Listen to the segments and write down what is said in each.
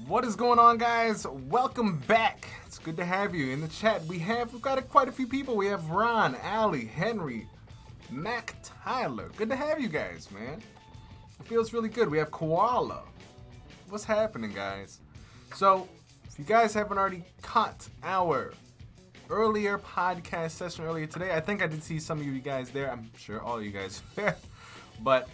What is going on, guys? Welcome back. It's good to have you in the chat. We've got quite a few people. We have Ron, Allie, Henry, Mac, Tyler. Good to have you guys, man. It feels really good. We have Koala. What's happening, guys? So, if you guys haven't already caught our earlier podcast session earlier today, I think I did see some of you guys there. I'm sure all of you guys were there. But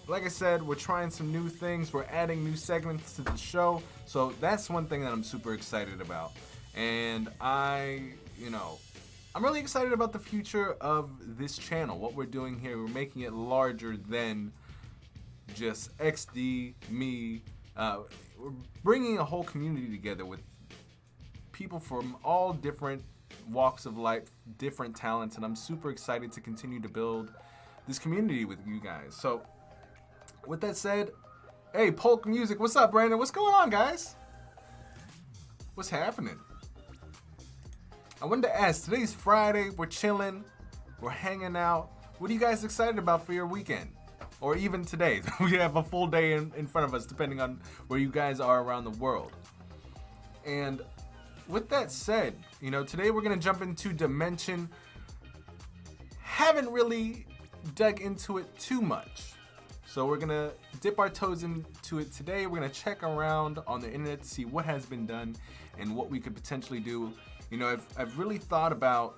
like I said, we're trying some new things. We're adding new segments to the show. So that's one thing that I'm super excited about. And I'm really excited about the future of this channel. What we're doing here, we're making it larger than just XD, me. We're bringing a whole community together with people from all different walks of life, different talents. And I'm super excited to continue to build this community with you guys. So with that said, hey, Polk Music, what's up, Brandon? What's going on, guys? What's happening? I wanted to ask, today's Friday, we're chilling, we're hanging out. What are you guys excited about for your weekend? Or even today? We have a full day in front of us, depending on where you guys are around the world. And with that said, today we're going to jump into Dimension. Haven't really dug into it too much. So we're gonna dip our toes into it today. We're gonna check around on the internet to see what has been done and what we could potentially do. I've really thought about,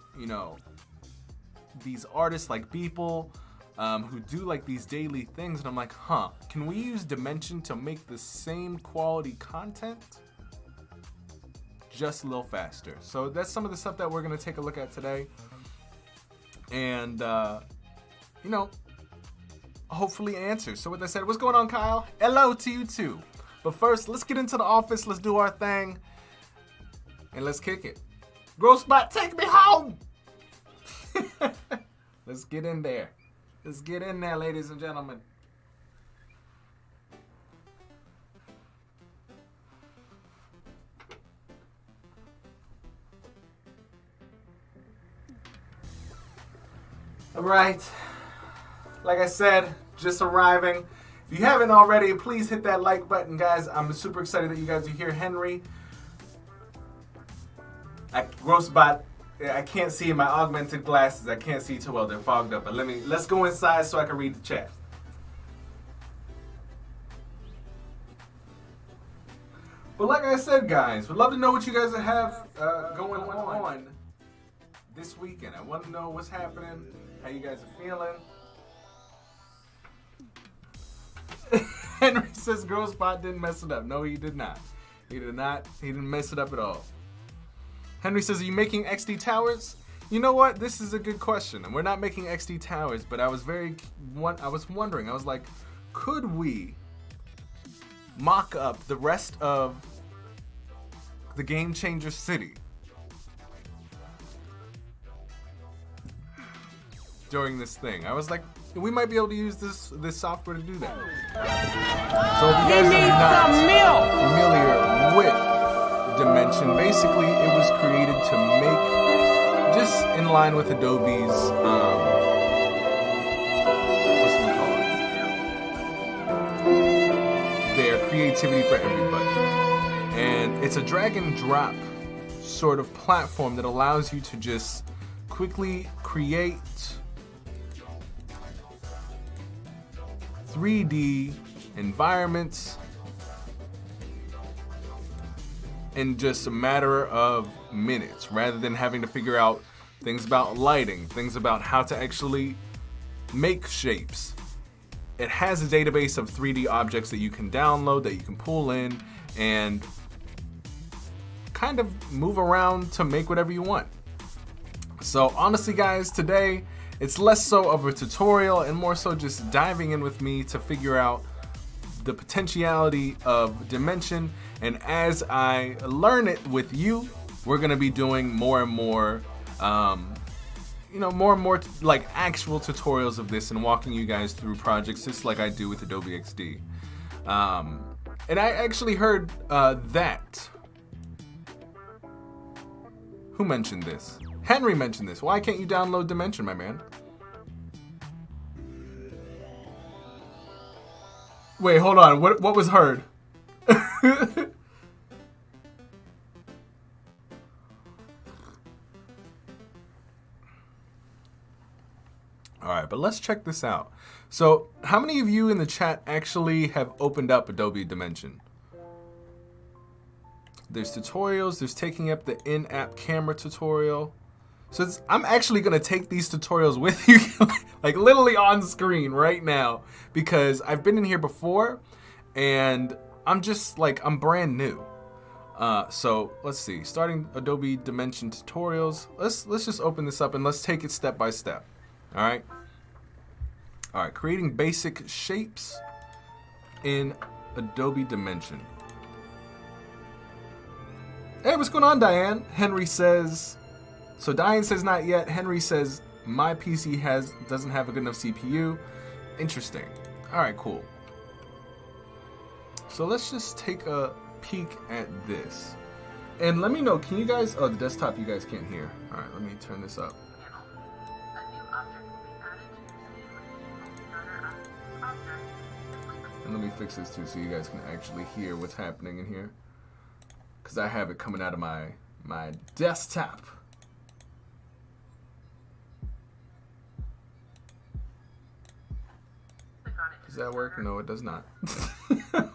these artists like Beeple, who do like these daily things, and I'm like, can we use Dimension to make the same quality content just a little faster? So that's some of the stuff that we're gonna take a look at today. And, hopefully answers. So with that said, what's going on, Kyle? Hello to you too. But first, let's get into the office. Let's do our thing. And let's kick it. Groce, take me home. Let's get in there. Let's get in there, ladies and gentlemen. All right. Like I said, just arriving. If you haven't already, please hit that like button, guys. I'm super excited that you guys are here. Henry. Grossbot, I can't see in my augmented glasses. I can't see too well. They're fogged up. But let's go inside so I can read the chat. But like I said, guys, would love to know what you guys have going on this weekend. I want to know what's happening, how you guys are feeling. Henry says Grossbot didn't mess it up. No, he did not. He did not. He didn't mess it up at all. Henry says, are you making XD towers? You know what? This is a good question. And we're not making XD towers, but I was wondering, I was like, could we mock up the rest of the Game Changer City during this thing? I was like, we might be able to use this software to do that. So if you guys are not familiar with Dimension, basically it was created to make, just in line with Adobe's, their creativity for everybody. And it's a drag and drop sort of platform that allows you to just quickly create 3D environments in just a matter of minutes, rather than having to figure out things about lighting, things about how to actually make shapes. It has a database of 3D objects that you can download, that you can pull in, and kind of move around to make whatever you want. So honestly, guys, today it's less so of a tutorial and more so just diving in with me to figure out the potentiality of Dimension. And as I learn it with you, we're gonna be doing more and more, more and more like actual tutorials of this and walking you guys through projects just like I do with Adobe XD. And I actually heard that. Who mentioned this? Henry mentioned this. Why can't you download Dimension, my man? Wait, hold on. What was heard? right, but let's check this out. So how many of you in the chat actually have opened up Adobe Dimension? There's tutorials, there's taking up the in-app camera tutorial. So I'm actually gonna take these tutorials with you, like literally on screen right now, because I've been in here before and I'm just like, I'm brand new. So let's see, starting Adobe Dimension tutorials. Let's just open this up and let's take it step by step. All right. All right, creating basic shapes in Adobe Dimension. Hey, what's going on, Diane? Henry says, so Diane says not yet. Henry says my PC doesn't have a good enough CPU. Interesting. All right, cool. So let's just take a peek at this. And let me know, can you guys, oh, the desktop you guys can't hear. All right, let me turn this up. And let me fix this too so you guys can actually hear what's happening in here. Because I have it coming out of my desktop. Does that work? No, it does not.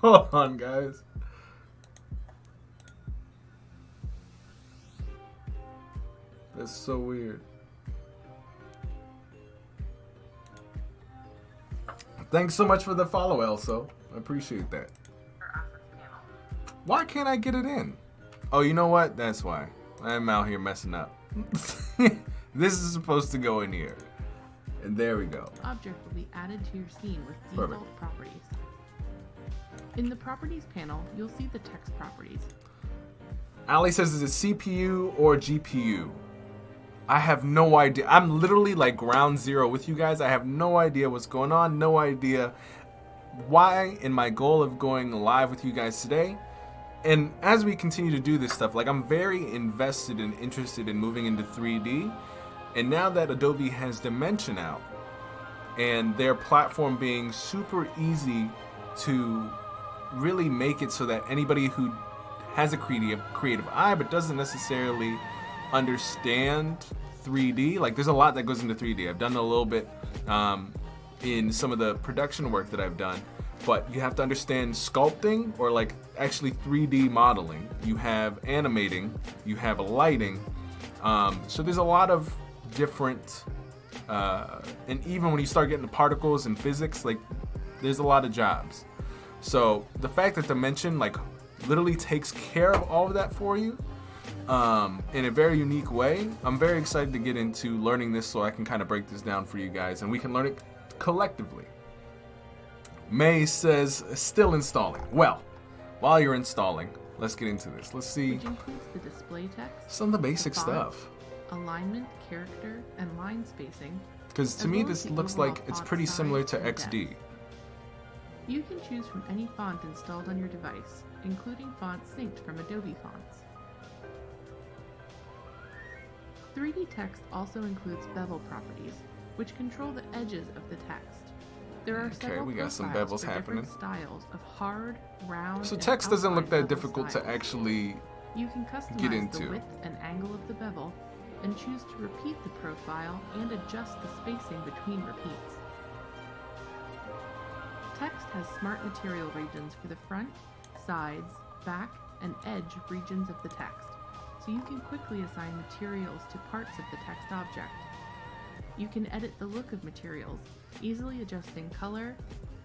Hold on, guys. That's so weird. Thanks so much for the follow, Elso. I appreciate that. Why can't I get it in? Oh, you know what? That's why. I'm out here messing up. This is supposed to go in here. And there we go. Object will be added to your scene with default properties. In the properties panel, you'll see the text properties. Ali says, is it CPU or GPU? I have no idea. I'm literally like ground zero with you guys. I have no idea what's going on. No idea why in my goal of going live with you guys today. And as we continue to do this stuff, like I'm very invested and interested in moving into 3D. And now that Adobe has Dimension out and their platform being super easy to really make it so that anybody who has a creative eye but doesn't necessarily understand 3D, like there's a lot that goes into 3D. I've done a little bit in some of the production work that I've done, but you have to understand sculpting or like actually 3D modeling. You have animating, you have lighting. So there's a lot of different, and even when you start getting to particles and physics, like there's a lot of jobs. So the fact that Dimension like literally takes care of all of that for you in a very unique way, I'm very excited to get into learning this so I can kind of break this down for you guys and we can learn it collectively. May says, still installing. Well, while you're installing, let's get into this. Let's see. Which includes the display text, some of the basic the font, stuff. Alignment, character, and line spacing. Because to me this looks like it's pretty similar to XD. You can choose from any font installed on your device, including fonts synced from Adobe fonts. 3D text also includes bevel properties, which control the edges of the text. There are several we got some profiles bevels for happening. different styles of hard, round, So and text doesn't look outline that bevel difficult styles. to actually You can customize get into. the width and angle of the bevel and choose to repeat the profile and adjust the spacing between repeats. Text has smart material regions for the front, sides, back, and edge regions of the text, so you can quickly assign materials to parts of the text object. You can edit the look of materials, easily adjusting color,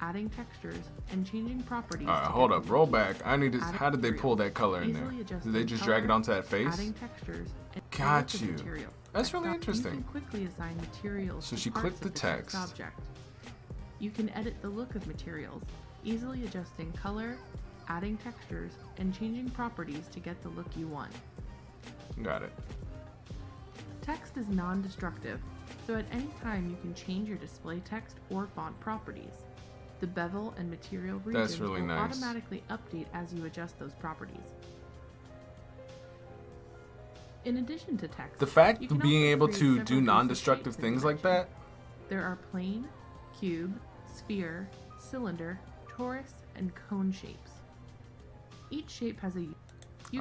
adding textures, and changing properties. Alright, hold up, roll back. I need to. How did they pull that color in there? Did they just drag it onto that face? Adding textures and Got you. material. That's really You interesting. can quickly assign materials So to she parts clicked the of text. object. You can edit the look of materials, easily adjusting color, adding textures, and changing properties to get the look you want. Got it. Text is non-destructive, so at any time you can change your display text or font properties. The bevel and material regions really will nice. automatically update as you adjust those properties. In addition to text, The fact you of can being also able create to several do basic non-destructive shapes in things like Dimension. that, There are plane, cube, sphere, cylinder, torus, and cone shapes. Each shape has a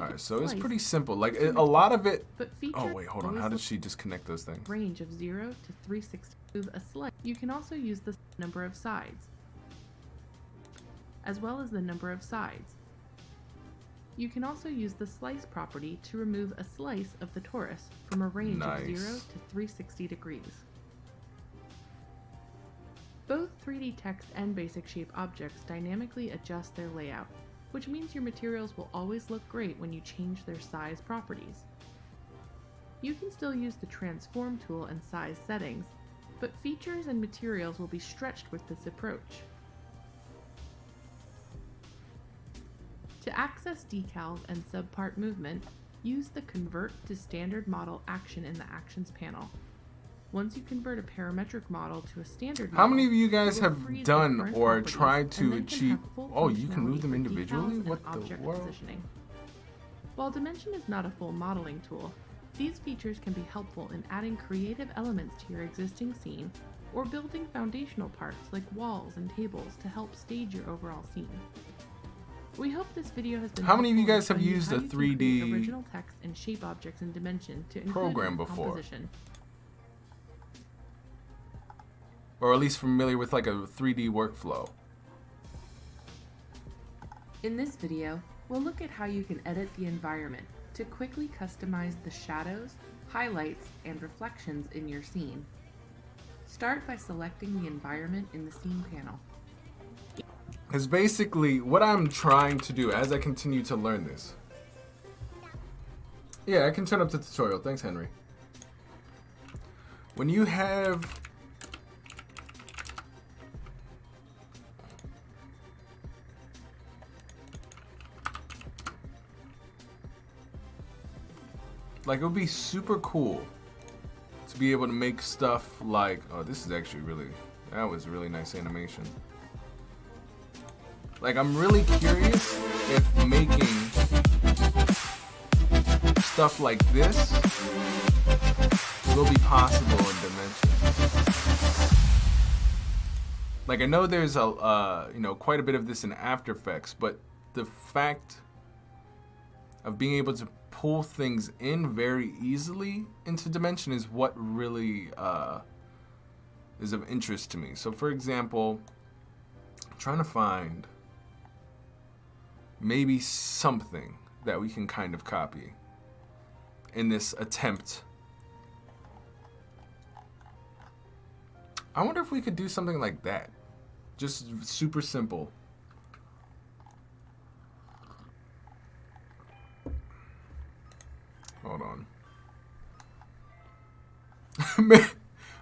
All can right, so it's slice pretty simple. Like to a lot of it. but Oh features wait, hold on. always How did look she disconnect those things? range of 0 to 360. Move a slice. You can also use the number of sides, as well as the number of sides. You can also use the slice property to remove a slice of the torus from a range of 0 to 360 degrees. Both 3D text and basic shape objects dynamically adjust their layout, which means your materials will always look great when you change their size properties. You can still use the transform tool and size settings, but features and materials will be stretched with this approach. To access decals and subpart movement, use the Convert to Standard Model action in the Actions panel. Once you convert a parametric model to a standard model, How many of you guys it will have freeze the done current or properties tried and to then can achieve? have full Oh, you can move functionality them for individually? decals and What the object world? positioning. While Dimension is not a full modeling tool, these features can be helpful in adding creative elements to your existing scene or building foundational parts like walls and tables to help stage your overall scene. We hope this video has been How many of you helpful in guys have showing used how a you can create 3D original text and shape objects in Dimension to include program in before? composition? Or at least familiar with like a 3D workflow? In this video, we'll look at how you can edit the environment to quickly customize the shadows, highlights, and reflections in your scene. Start by selecting the environment in the scene panel. Because basically what I'm trying to do as I continue to learn this. Yeah, I can turn up the tutorial. Thanks, Henry. When you have like, it would be super cool to be able to make stuff like, oh, this is actually really, that was really nice animation. Like, I'm really curious if making stuff like this will be possible in Dimension. Like, I know there's a, you know, quite a bit of this in After Effects, but the fact of being able to pull things in very easily into Dimension is what really is of interest to me. So, for example, I'm trying to find maybe something that we can kind of copy in this attempt. I wonder if we could do something like that. Just super simple. Hold on.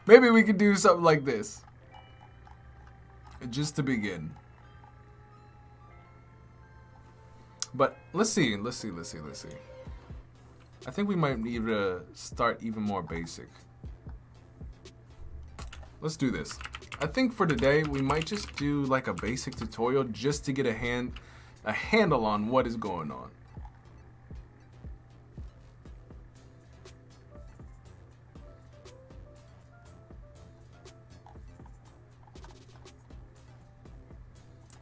Maybe we could do something like this. Just to begin. But let's see. I think we might need to start even more basic. Let's do this. I think for today we might just do like a basic tutorial just to get a handle on what is going on.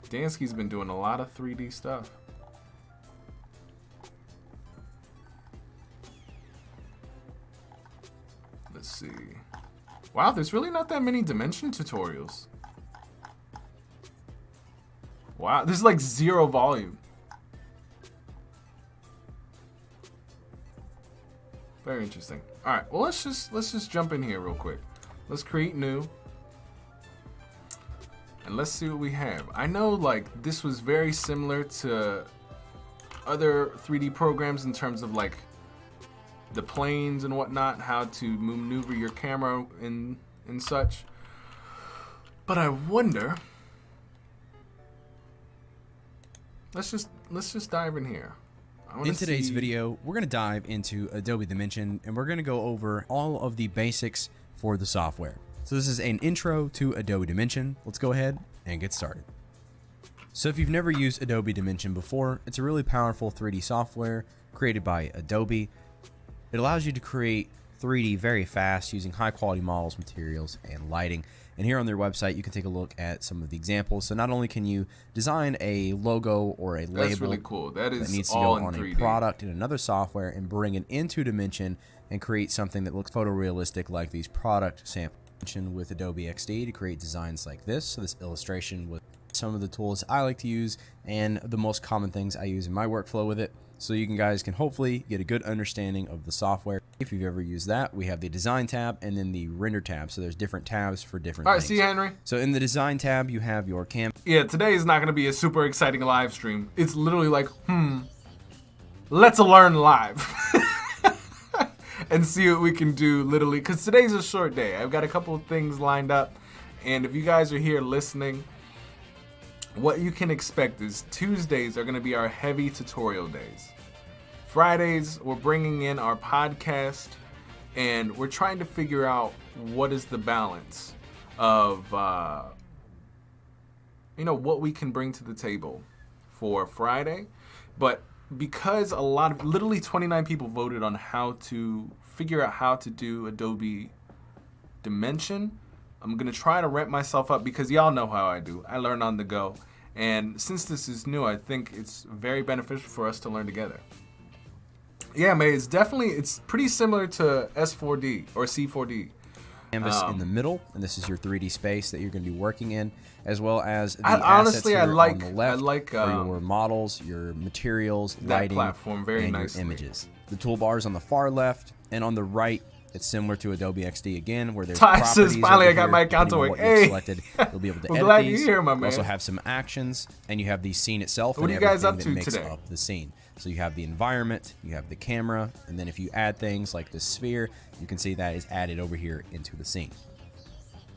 Dansky's been doing a lot of 3D stuff. Let's see. Wow, there's really not that many Dimension tutorials. Wow, there's like 0 volume. Very interesting. All right, well let's just jump in here real quick. Let's create new. And let's see what we have. I know like this was very similar to other 3D programs in terms of like the planes and whatnot, how to maneuver your camera and such. But I wonder. Let's just dive in here. In today's video, we're going to dive into Adobe Dimension and we're going to go over all of the basics for the software. So this is an intro to Adobe Dimension. Let's go ahead and get started. So if you've never used Adobe Dimension before, it's a really powerful 3D software created by Adobe. It allows you to create 3D very fast using high quality models, materials, and lighting. And here on their website, you can take a look at some of the examples. So not only can you design a logo or a label That's really cool. That needs to all go in on 3D. a product in another software and bring it into Dimension and create something that looks photorealistic like these product samples with Adobe XD to create designs like this. So this illustration with some of the tools I like to use and the most common things I use in my workflow with it. So you guys can hopefully get a good understanding of the software. If you've ever used that, we have the design tab and then the render tab. So there's different tabs for different All right, things. see you, Henry. So in the design tab, you have your canvas. Yeah, today is not going to be a super exciting live stream. It's literally like, let's learn live. And see what we can do literally. Because today's a short day. I've got a couple of things lined up. And if you guys are here listening, what you can expect is Tuesdays are going to be our heavy tutorial days. Fridays, we're bringing in our podcast. And we're trying to figure out what is the balance of, what we can bring to the table for Friday. But because literally 29 people voted on how to figure out how to do Adobe Dimension, I'm going to try to ramp myself up because y'all know how I do. I learn on the go. And since this is new, I think it's very beneficial for us to learn together. Yeah, man, it's pretty similar to S4D or C4D. Canvas in the middle, and this is your 3D space that you're going to be working in, as well as the honestly, assets here on the left I like for your models, your materials, that lighting, platform very and nicely. your images. The toolbars on the far left, and on the right, it's similar to Adobe XD again, where there's Ty properties says, finally over I got here, my account to depending on work. what you've Hey. selected, you'll be able to I'm edit glad these. you're here, my You also man. have some actions, and you have the scene itself What and are you guys everything up that to makes today? up the scene. So you have the environment, you have the camera, and then if you add things like the sphere, you can see that is added over here into the scene.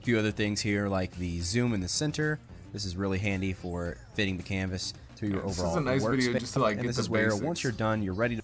A few other things here like the zoom in the center. This is really handy for fitting the canvas to your This is overall a nice video workspace. just to, like, and get this the is where basics. once you're done, you're ready to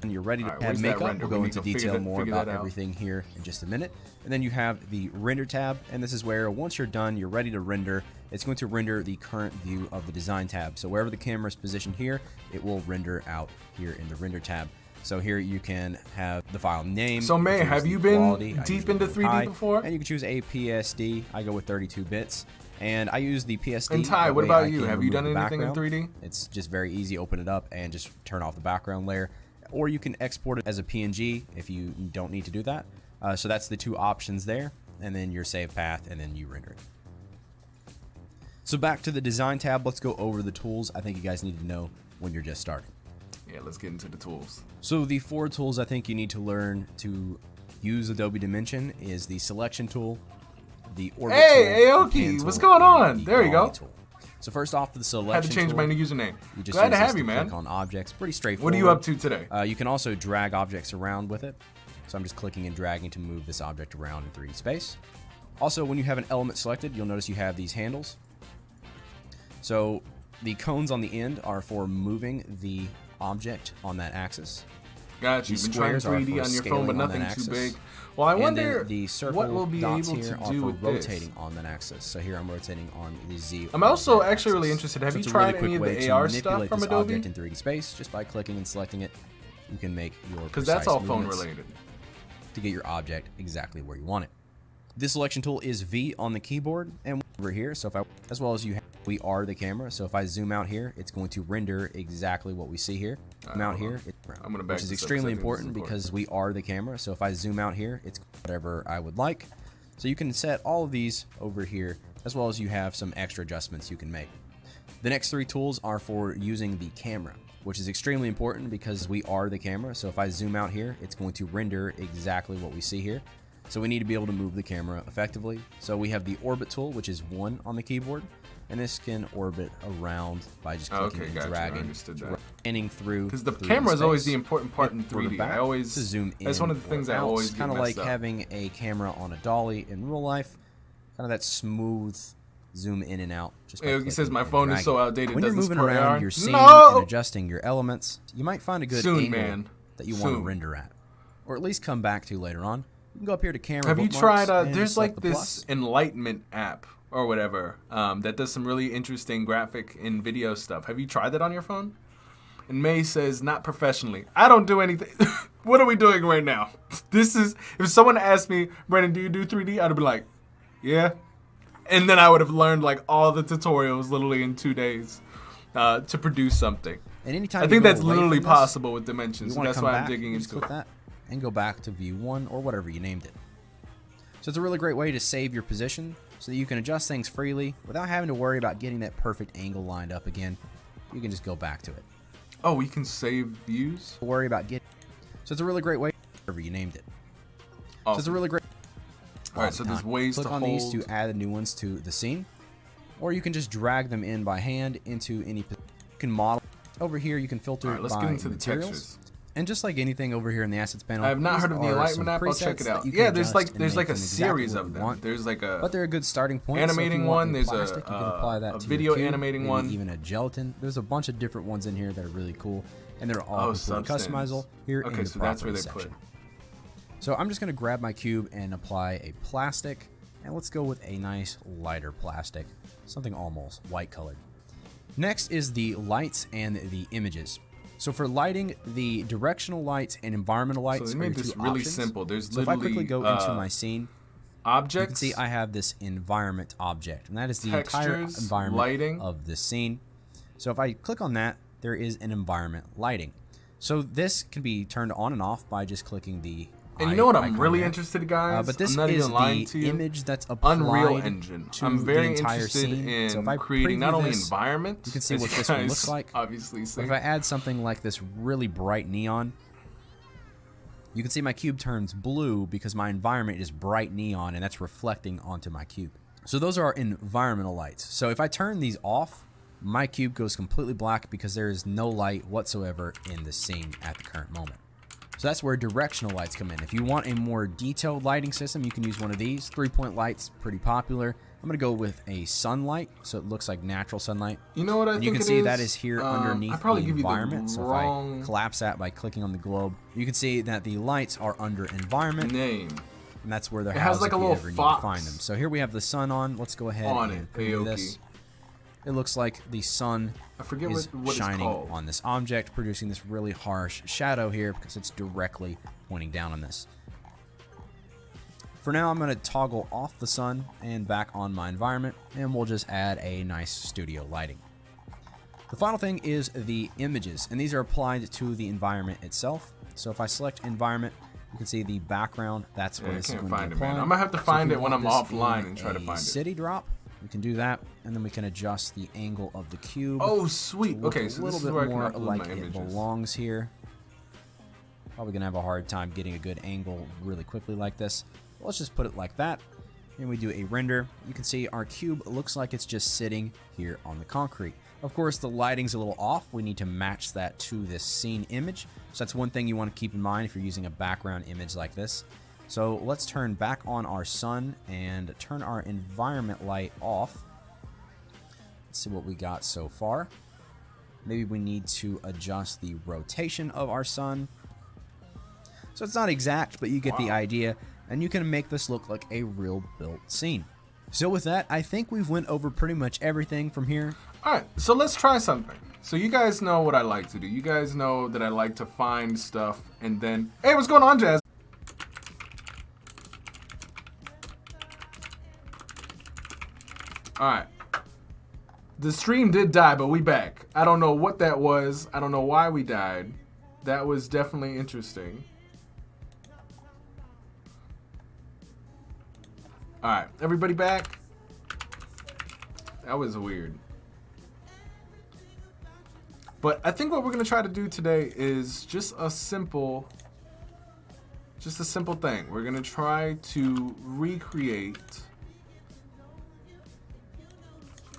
Alright, add where's that makeup. render? We'll We go need to into figure detail that- more figure about that out. everything here in just a minute. And then you have the render tab, and this is where once you're done, you're ready to render. It's going to render the current view of the design tab. So wherever the camera is positioned here, it will render out here in the render tab. So here you can have the file name. So, man, you can choose have the you been quality. I deep usually into go 3D high, before? And you can choose a PSD. I go with 32 bits. And I use the PSD. And Ty, That what way about I you? can Have you remove done the anything in background. 3D? It's just very easy. Open it up and just turn off the background layer. Or you can export it as a PNG if you don't need to do that. So that's the two options there. And then your save path, and then you render it. So back to the design tab, let's go over the tools I think you guys need to know when you're just starting. Yeah, let's get into the tools. So the 4 tools I think you need to learn to use Adobe Dimension is the selection tool, the orbit Hey, tool, Aoki, the pan what's tool, going and on? the There you go. quality tool. So first off, the selection Had to change tool, my new username. you just Glad use to have this you, man. click on objects. Pretty straightforward. What are you up to today? You can also drag objects around with it. So I'm just clicking and dragging to move this object around in 3D space. Also, when you have an element selected, you'll notice you have these handles. So the cones on the end are for moving the object on that axis. Got you. These Been trying squares are 3D for on your phone, scaling but on that nothing too axis. big. Well, I And wonder then the circle what we'll be dots able here to are do for with rotating this. on that axis. So here I'm rotating on the Z. I'm or also Z actually really axis. interested. Have So you it's a really tried quick any of way the to AR stuff manipulate from this Adobe? object in 3D space just by clicking and selecting it. You can make your Because that's all phone movements related. to get your object exactly where you want it. This selection tool is V on the keyboard and over here. So if I, as well as you have, we are the camera. So if I zoom out here, it's going to render exactly what we see here. Zoom out here, I'm gonna back which is this up extremely because I think this is important important. because we are the camera. So if I zoom out here, it's whatever I would like. So you can set all of these over here, as well as you have some extra adjustments you can make. The next 3 tools are for using the camera, which is extremely important because we are the camera. So if I zoom out here, it's going to render exactly what we see here. So we need to be able to move the camera effectively. So we have the orbit tool, which is 1 on the keyboard, and this can orbit around by just clicking Okay, and gotcha. I dragging, understood that. panning through. Because the 3D camera is always space. the important part in And further 3D. back I always to zoom in. That's one of the things I always get kind of messed like up. having a camera on a dolly in real life. Kind of that smooth zoom in and out. Just by He clicking says my and phone is dragging. so outdated. When does you're this moving for around AR? your scene No! and adjusting your elements, you might find a good Soon, angle man. that you want to Soon. render at, or at least come back to later on. You can go up here to camera. Have you bookmarks tried? and There's select like the this plus. Enlightenment app or whatever that does some really interesting graphic and video stuff. Have you tried that on your phone? And May says, not professionally. I don't do anything. What are we doing right now? This is, if someone asked me, Brandon, do you do 3D? I'd be like, yeah. And then I would have learned like all the tutorials literally in 2 days to produce something. And anytime I think that's literally possible with dimensions, so that's why I'm digging into it. That and go back to view 1 or whatever you named it. So it's a really great way to save your position so that you can adjust things freely without having to worry about getting that perfect angle lined up again. You can just go back to it. Oh, we can save views? Worry about getting. So it's a really great way. Whatever you named it. Awesome. So it's a really great. All right, so there's ways Click to on hold. these to add the new ones to the scene, or you can just drag them in by hand into any. You can model over here. You can filter All right, let's by get into the materials. textures. And just like anything over here in the assets panel, I have not heard of the alignment app. I'll check it out. Yeah, there's like a series of them. There's like a but they're a good starting point. animating so if you one. want There's plastic, you can apply that a to video your cube, animating maybe one. even a gelatin. There's a bunch of different ones in here that are really cool, and they're all completely customizable here in the so that's where they section. put. So I'm just going to grab my cube and apply a plastic, and let's go with a nice lighter plastic, something almost white colored. Next is the lights and the images. So for lighting, the directional lights and environmental lights So they are made your this two really options. simple. There's So if I literally quickly go into my scene, objects. you can see I have this environment object, and that is the entire Textures, environment lighting. of the scene. So if I click on that, there is an environment lighting. So this can be turned on and off by just clicking the And you know what I'm icon really there. interested in, guys? But this I'm not is even lying the to you. image that's applied Unreal Engine. to I'm very the entire interested scene. in So if I creating preview not only this, environments, you can see as what you this one guys looks like. Obviously, see. But if I add something like this really bright neon, you can see my cube turns blue because my environment is bright neon, and that's reflecting onto my cube. So those are our environmental lights. So if I turn these off, my cube goes completely black because there is no light whatsoever in the scene at the current moment. So that's where directional lights come in. If you want a more detailed lighting system, you can use one of these. 3-point lights, pretty popular. I'm going to go with a sunlight, so it looks like natural sunlight. You know what I and think you can it see is? that is here underneath I probably the give you the environment. So if wrong I collapse that by clicking on the globe, you can see that the lights are under environment. name. And that's where they're It has housed like if a you little ever need fox to find them. So here we have the sun on. Let's go ahead on and it. preview this. It looks like the sun I forget is what it's shining called. on this object, producing this really harsh shadow here because it's directly pointing down on this. For now, I'm going to toggle off the sun and back on my environment, and we'll just add a nice studio lighting. The final thing is the images, and these are applied to the environment itself. So if I select environment, you can see the background. That's where this is going to be applied. I'm gonna have to find it when I'm offline and try to find it. City drop. We can do that, and then we can adjust the angle of the cube. Oh, sweet. to look Okay, a so little this is bit where I more can upload like my it images. belongs here. Probably gonna have a hard time getting a good angle really quickly like this. Let's just put it like that, and we do a render. You can see our cube looks like it's just sitting here on the concrete. Of course, the lighting's a little off. We need to match that to this scene image. So that's one thing you want to keep in mind if you're using a background image like this. So let's turn back on our sun and turn our environment light off. Let's see what we got so far. Maybe we need to adjust the rotation of our sun. So it's not exact, but you get the idea, and you can make this look like a real built scene. So with that, I think we've went over pretty much everything from here. Alright, so let's try something. So you guys know what I like to do. You guys know that I like to find stuff and then... Hey, what's going on, Jazz? Alright. The stream did die, but we back. I don't know what that was. I don't know why we died. That was definitely interesting. Alright, everybody back? That was weird. But I think what we're gonna try to do today is just a simple thing. We're gonna try to recreate.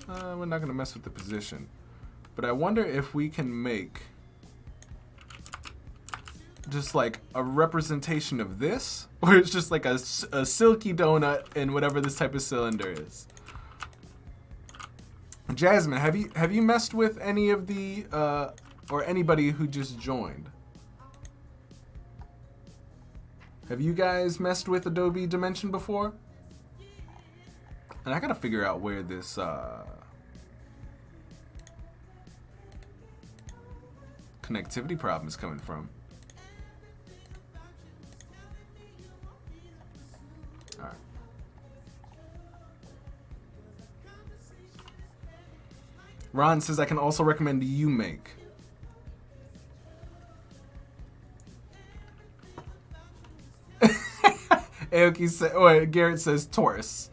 We're not gonna mess with the position, but I wonder if we can make just like a representation of this, or it's just like a silky donut in whatever this type of cylinder is. Jasmine, have you messed with any of the or anybody who just joined? Have you guys messed with Adobe Dimension before? And I gotta figure out where this connectivity problem is coming from. Alright. Ron says I can also recommend you make. Aoki said, oh, Garrett says Taurus.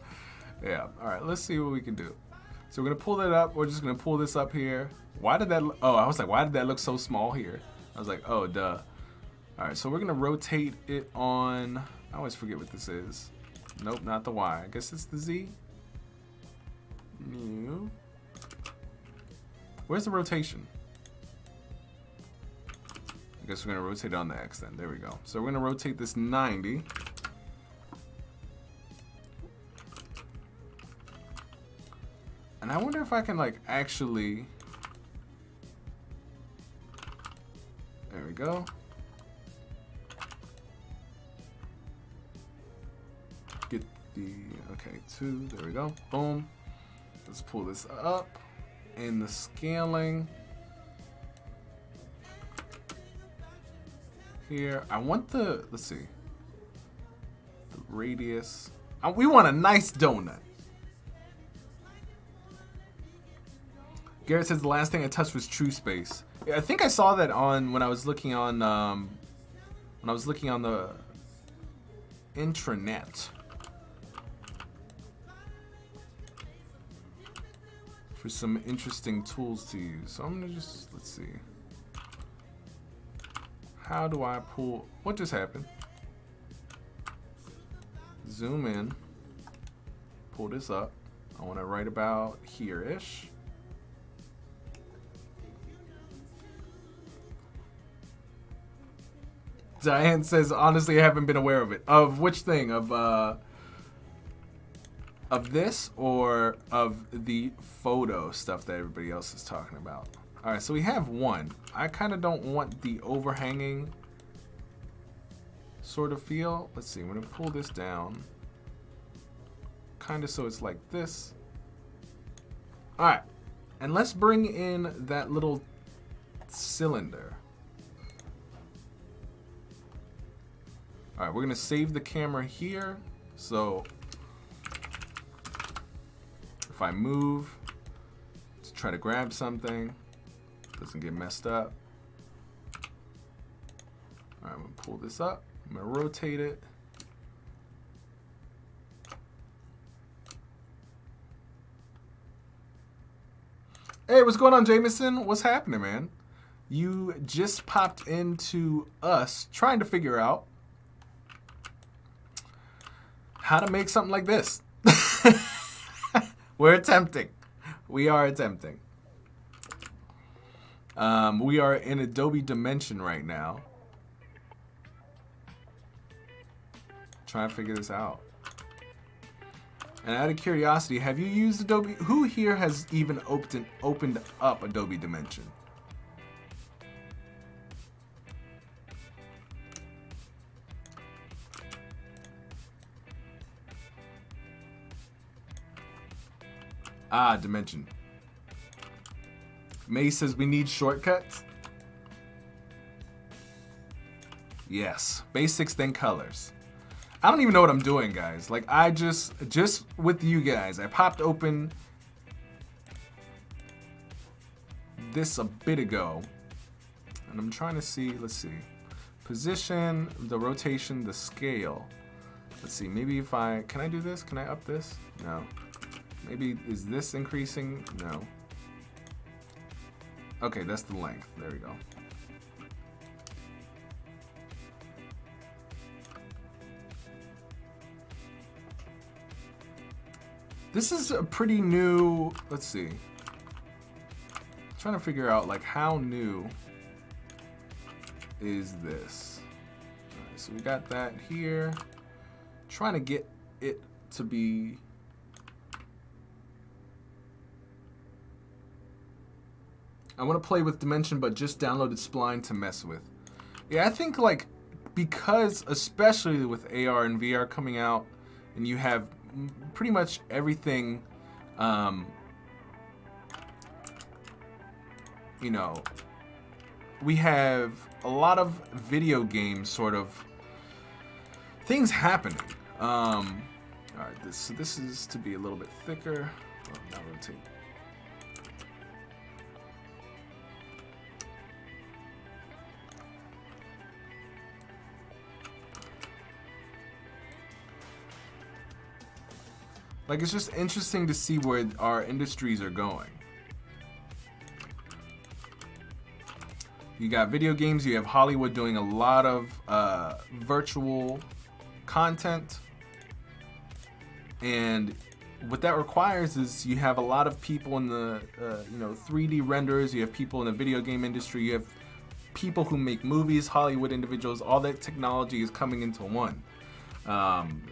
Yeah. All right. Let's see what we can do. So we're gonna pull that up. We're just gonna pull this up here. Why did that? Oh, I was like, why did that look so small here? I was like, oh, duh. All right. So we're gonna rotate it on. I always forget what this is. Nope, not the Y. I guess it's the Z. New. Where's the rotation? I guess we're gonna rotate it on the X then. There we go. So we're gonna rotate this 90. And I wonder if I can like actually. There we go. Get the, okay, 2, there we go. Boom. Let's pull this up. In the scaling. Here. I want the, let's see. The radius. We want a nice donut. Garrett says the last thing I touched was True Space. Yeah, I think I saw that on when I was looking on the intranet for some interesting tools to use. So I'm gonna just, let's see. How do I pull? What just happened? Zoom in. Pull this up. I want to write about here-ish. Diane says, honestly, I haven't been aware of it. Of which thing? Of this or of the photo stuff that everybody else is talking about? All right, so we have one. I kind of don't want the overhanging sort of feel. Let's see, I'm gonna pull this down. Kind of so it's like this. All right, and let's bring in that little cylinder. All right, we're gonna save the camera here. So if I move to try to grab something, doesn't get messed up. All right, I'm gonna pull this up. I'm gonna rotate it. Hey, what's going on, Jameson? What's happening, man? You just popped into us trying to figure out how to make something like this. We're attempting. We are attempting. We are in Adobe Dimension right now. Trying to figure this out. And out of curiosity, have you used Adobe? Who here has even opened up Adobe Dimension? Ah, Dimension. May says we need shortcuts. Yes, basics then colors. I don't even know what I'm doing, guys. Like I just with you guys, I popped open this a bit ago, and I'm trying to see. Let's see, position, the rotation, the scale. Let's see. Maybe if can I do this? Can I up this? No. Maybe is this increasing? No. Okay, that's the length. There we go. This is a pretty new, let's see. I'm trying to figure out like how new is this? All right, so we got that here. Trying to get it to be I want to play with Dimension, but just downloaded Spline to mess with. Yeah, I think like because especially with AR and VR coming out, and you have pretty much everything, you know, we have a lot of video game sort of things happening. All right, so this is to be a little bit thicker. Oh, now rotate. Like, it's just interesting to see where our industries are going. You got video games, you have Hollywood doing a lot of virtual content. And what that requires is you have a lot of people in the 3D renderers, you have people in the video game industry, you have people who make movies, Hollywood individuals, all that technology is coming into one.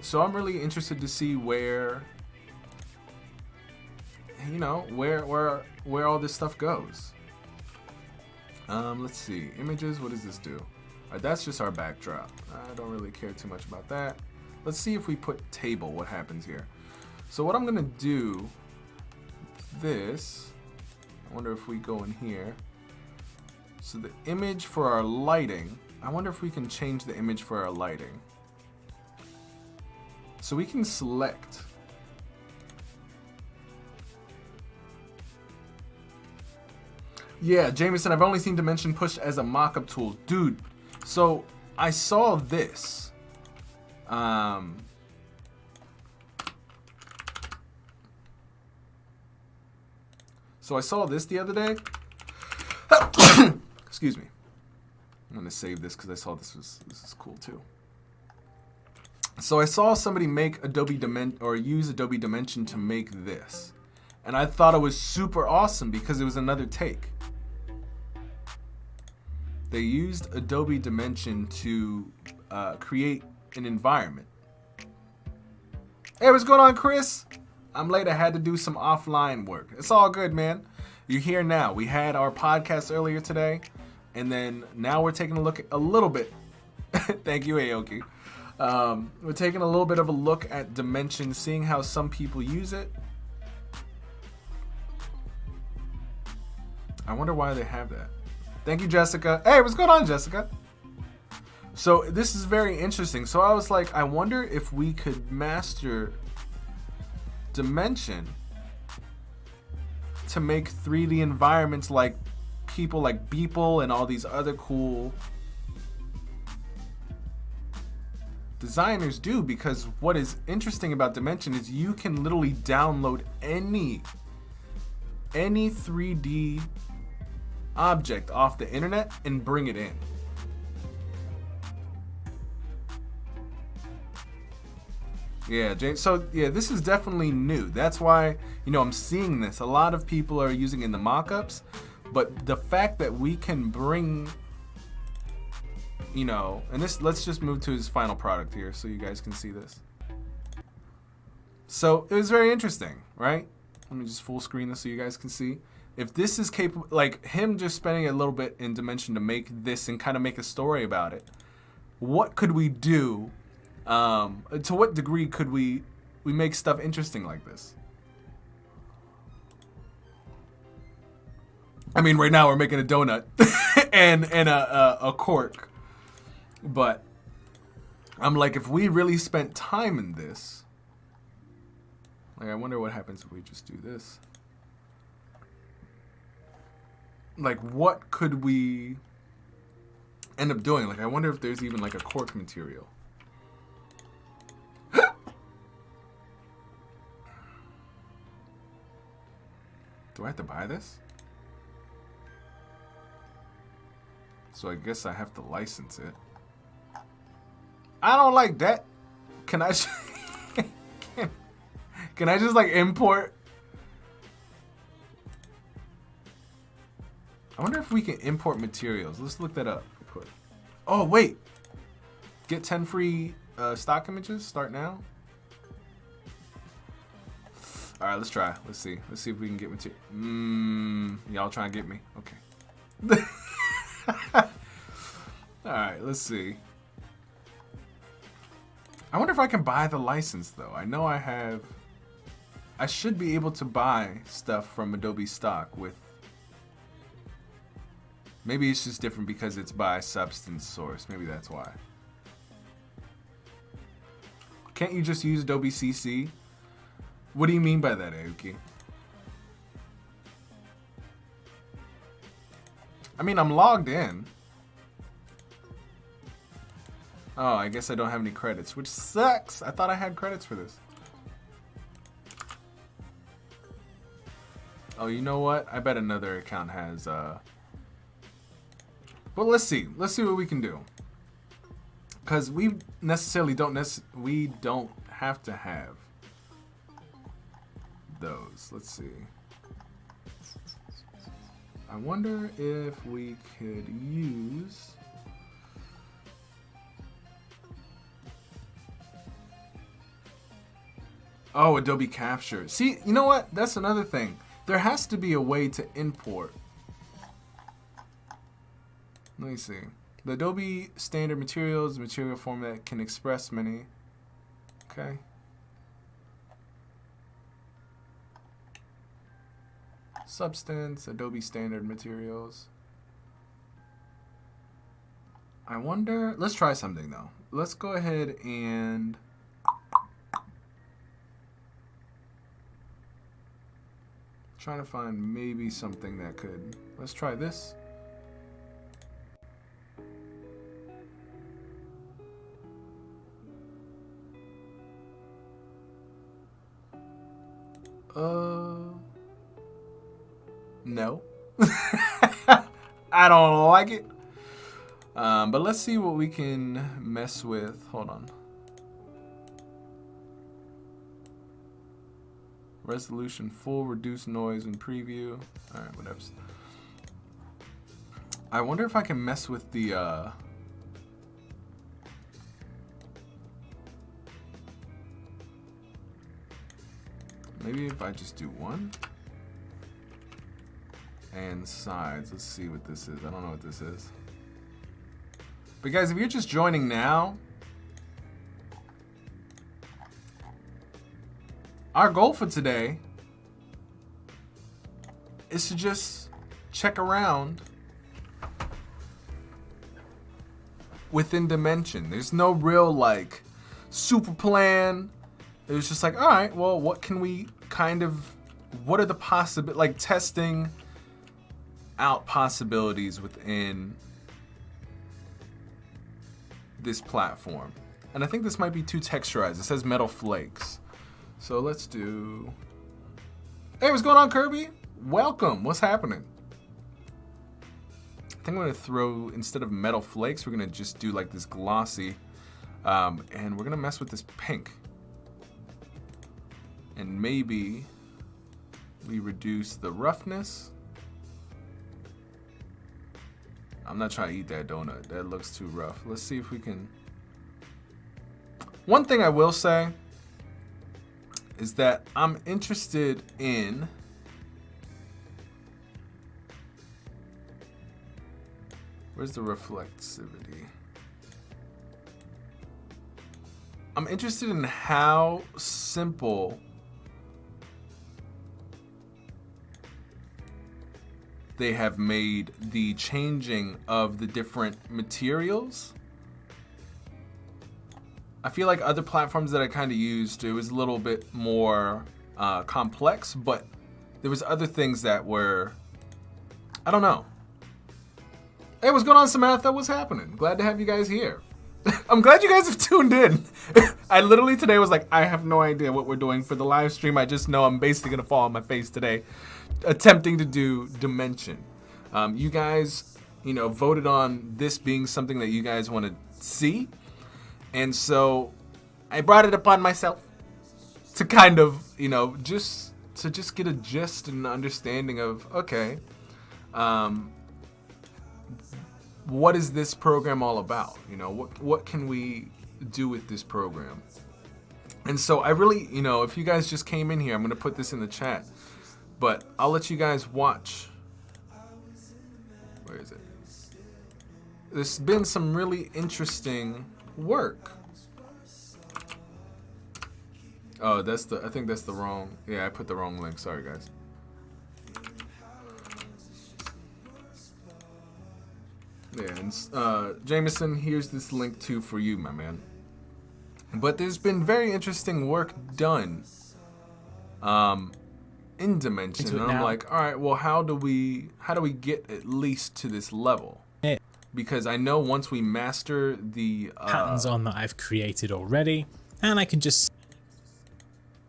So I'm really interested to see where all this stuff goes. Let's see, images, what does this do? That's just our backdrop. I don't really care too much about that. Let's see if we put table, what happens here. So what I'm gonna do, this, I wonder if we go in here. So the image for our lighting, I wonder if we can change the image for our lighting. So we can select. Yeah, Jameson, I've only seen Dimension pushed as a mock-up tool. Dude, so I saw this. So I saw this the other day. Excuse me. I'm gonna save this because I saw this is cool too. So I saw somebody make Adobe Dimension or use Adobe Dimension to make this, and I thought it was super awesome because it was another take. They used Adobe Dimension to create an environment. Hey, what's going on, Chris? I'm late. I had to do some offline work. It's all good, man. You're here now. We had our podcast earlier today, and then now we're taking a look at a little bit. Thank you, Aoki. We're taking a little bit of a look at Dimension, seeing how some people use it. I wonder why they have that. Thank you, Jessica. Hey, what's going on, Jessica? So this is very interesting. So I was like, I wonder if we could master Dimension to make 3D environments like people like Beeple and all these other cool designers do, because what is interesting about Dimension is you can literally download any 3D object off the internet and bring it in. Yeah, James. So yeah, this is definitely new. That's why, I'm seeing this. A lot of people are using it in the mock-ups, but the fact that we can bring, and this, let's just move to his final product here so you guys can see this. So it was very interesting, right? Let me just full screen this so you guys can see. If this is capable, like him just spending a little bit in Dimension to make this and kind of make a story about it, what could we do? To what degree could we make stuff interesting like this? I mean, right now we're making a donut and a cork, but I'm like, if we really spent time in this, like, I wonder what happens if we just do this. Like, what could we end up doing? Like, I wonder if there's even like a cork material. Do I have to buy this? So I guess I have to license it. I don't like that. Can I can I just like import? I wonder if we can import materials. Let's look that up. Oh wait, get 10 free stock images. Start now. All right, let's try. Let's see if we can get material. Y'all trying to get me? Okay. All right, let's see. I wonder if I can buy the license though. I know I should be able to buy stuff from Adobe stock with. Maybe it's just different because it's by substance source. Maybe that's why. Can't you just use Adobe CC? What do you mean by that, Aoki? I mean, I'm logged in. Oh, I guess I don't have any credits, which sucks. I thought I had credits for this. Oh, you know what? I bet another account has, but let's see. Let's see what we can do. Because we necessarily don't have to have those. Let's see. I wonder if we could use... Oh, Adobe Capture. See, you know what? That's another thing. There has to be a way to import. Let me see. The Adobe standard materials, material format can express many. Okay. Substance, Adobe standard materials. I wonder, let's try something though. Let's go ahead and trying to find maybe something that could, let's try this. No. I don't like it. But let's see what we can mess with. Hold on. Resolution full, reduce noise and preview. Alright, whatever. I wonder if I can mess with the maybe if I just do one. And sides. Let's see what this is. I don't know what this is. But guys, if you're just joining now, our goal for today is to just check around within Dimension. There's no real like super plan. It was just like, all right, well, what can we kind of, what are the possible, like testing out possibilities within this platform. And I think this might be too texturized. It says metal flakes. So let's do... Hey, what's going on, Kirby? Welcome. What's happening? I think I'm going to throw, instead of metal flakes, we're going to just do like this glossy. And we're going to mess with this pink. And maybe we reduce the roughness. I'm not trying to eat that donut. That looks too rough. Let's see if we can... One thing I will say is that I'm interested in... Where's the reflexivity? I'm interested in how simple they have made the changing of the different materials. I feel like other platforms that I kind of used, it was a little bit more complex, but there was other things that were, I don't know. Hey, what's going on, Samantha? What's happening? Glad to have you guys here. I'm glad you guys have tuned in. I literally today was like, I have no idea what we're doing for the live stream. I just know I'm basically gonna fall on my face today, attempting to do Dimension. You guys, you know, voted on this being something that you guys want to see, and so I brought it upon myself to kind of, you know, just get a gist and understanding of, okay, what is this program all about? You know, what can we do with this program? And so I really, you know, if you guys just came in here, I'm gonna put this in the chat, but I'll let you guys watch. Where is it? There's been some really interesting work. Oh, I think that's the wrong, yeah, I put the wrong link, sorry guys. Yeah, and Jameson, here's this link too for you, my man. But there's been very interesting work done in Dimension, and I'm like, all right, well, how do we get at least to this level? Yeah. Because I know once we master the patterns on that I've created already, and I can just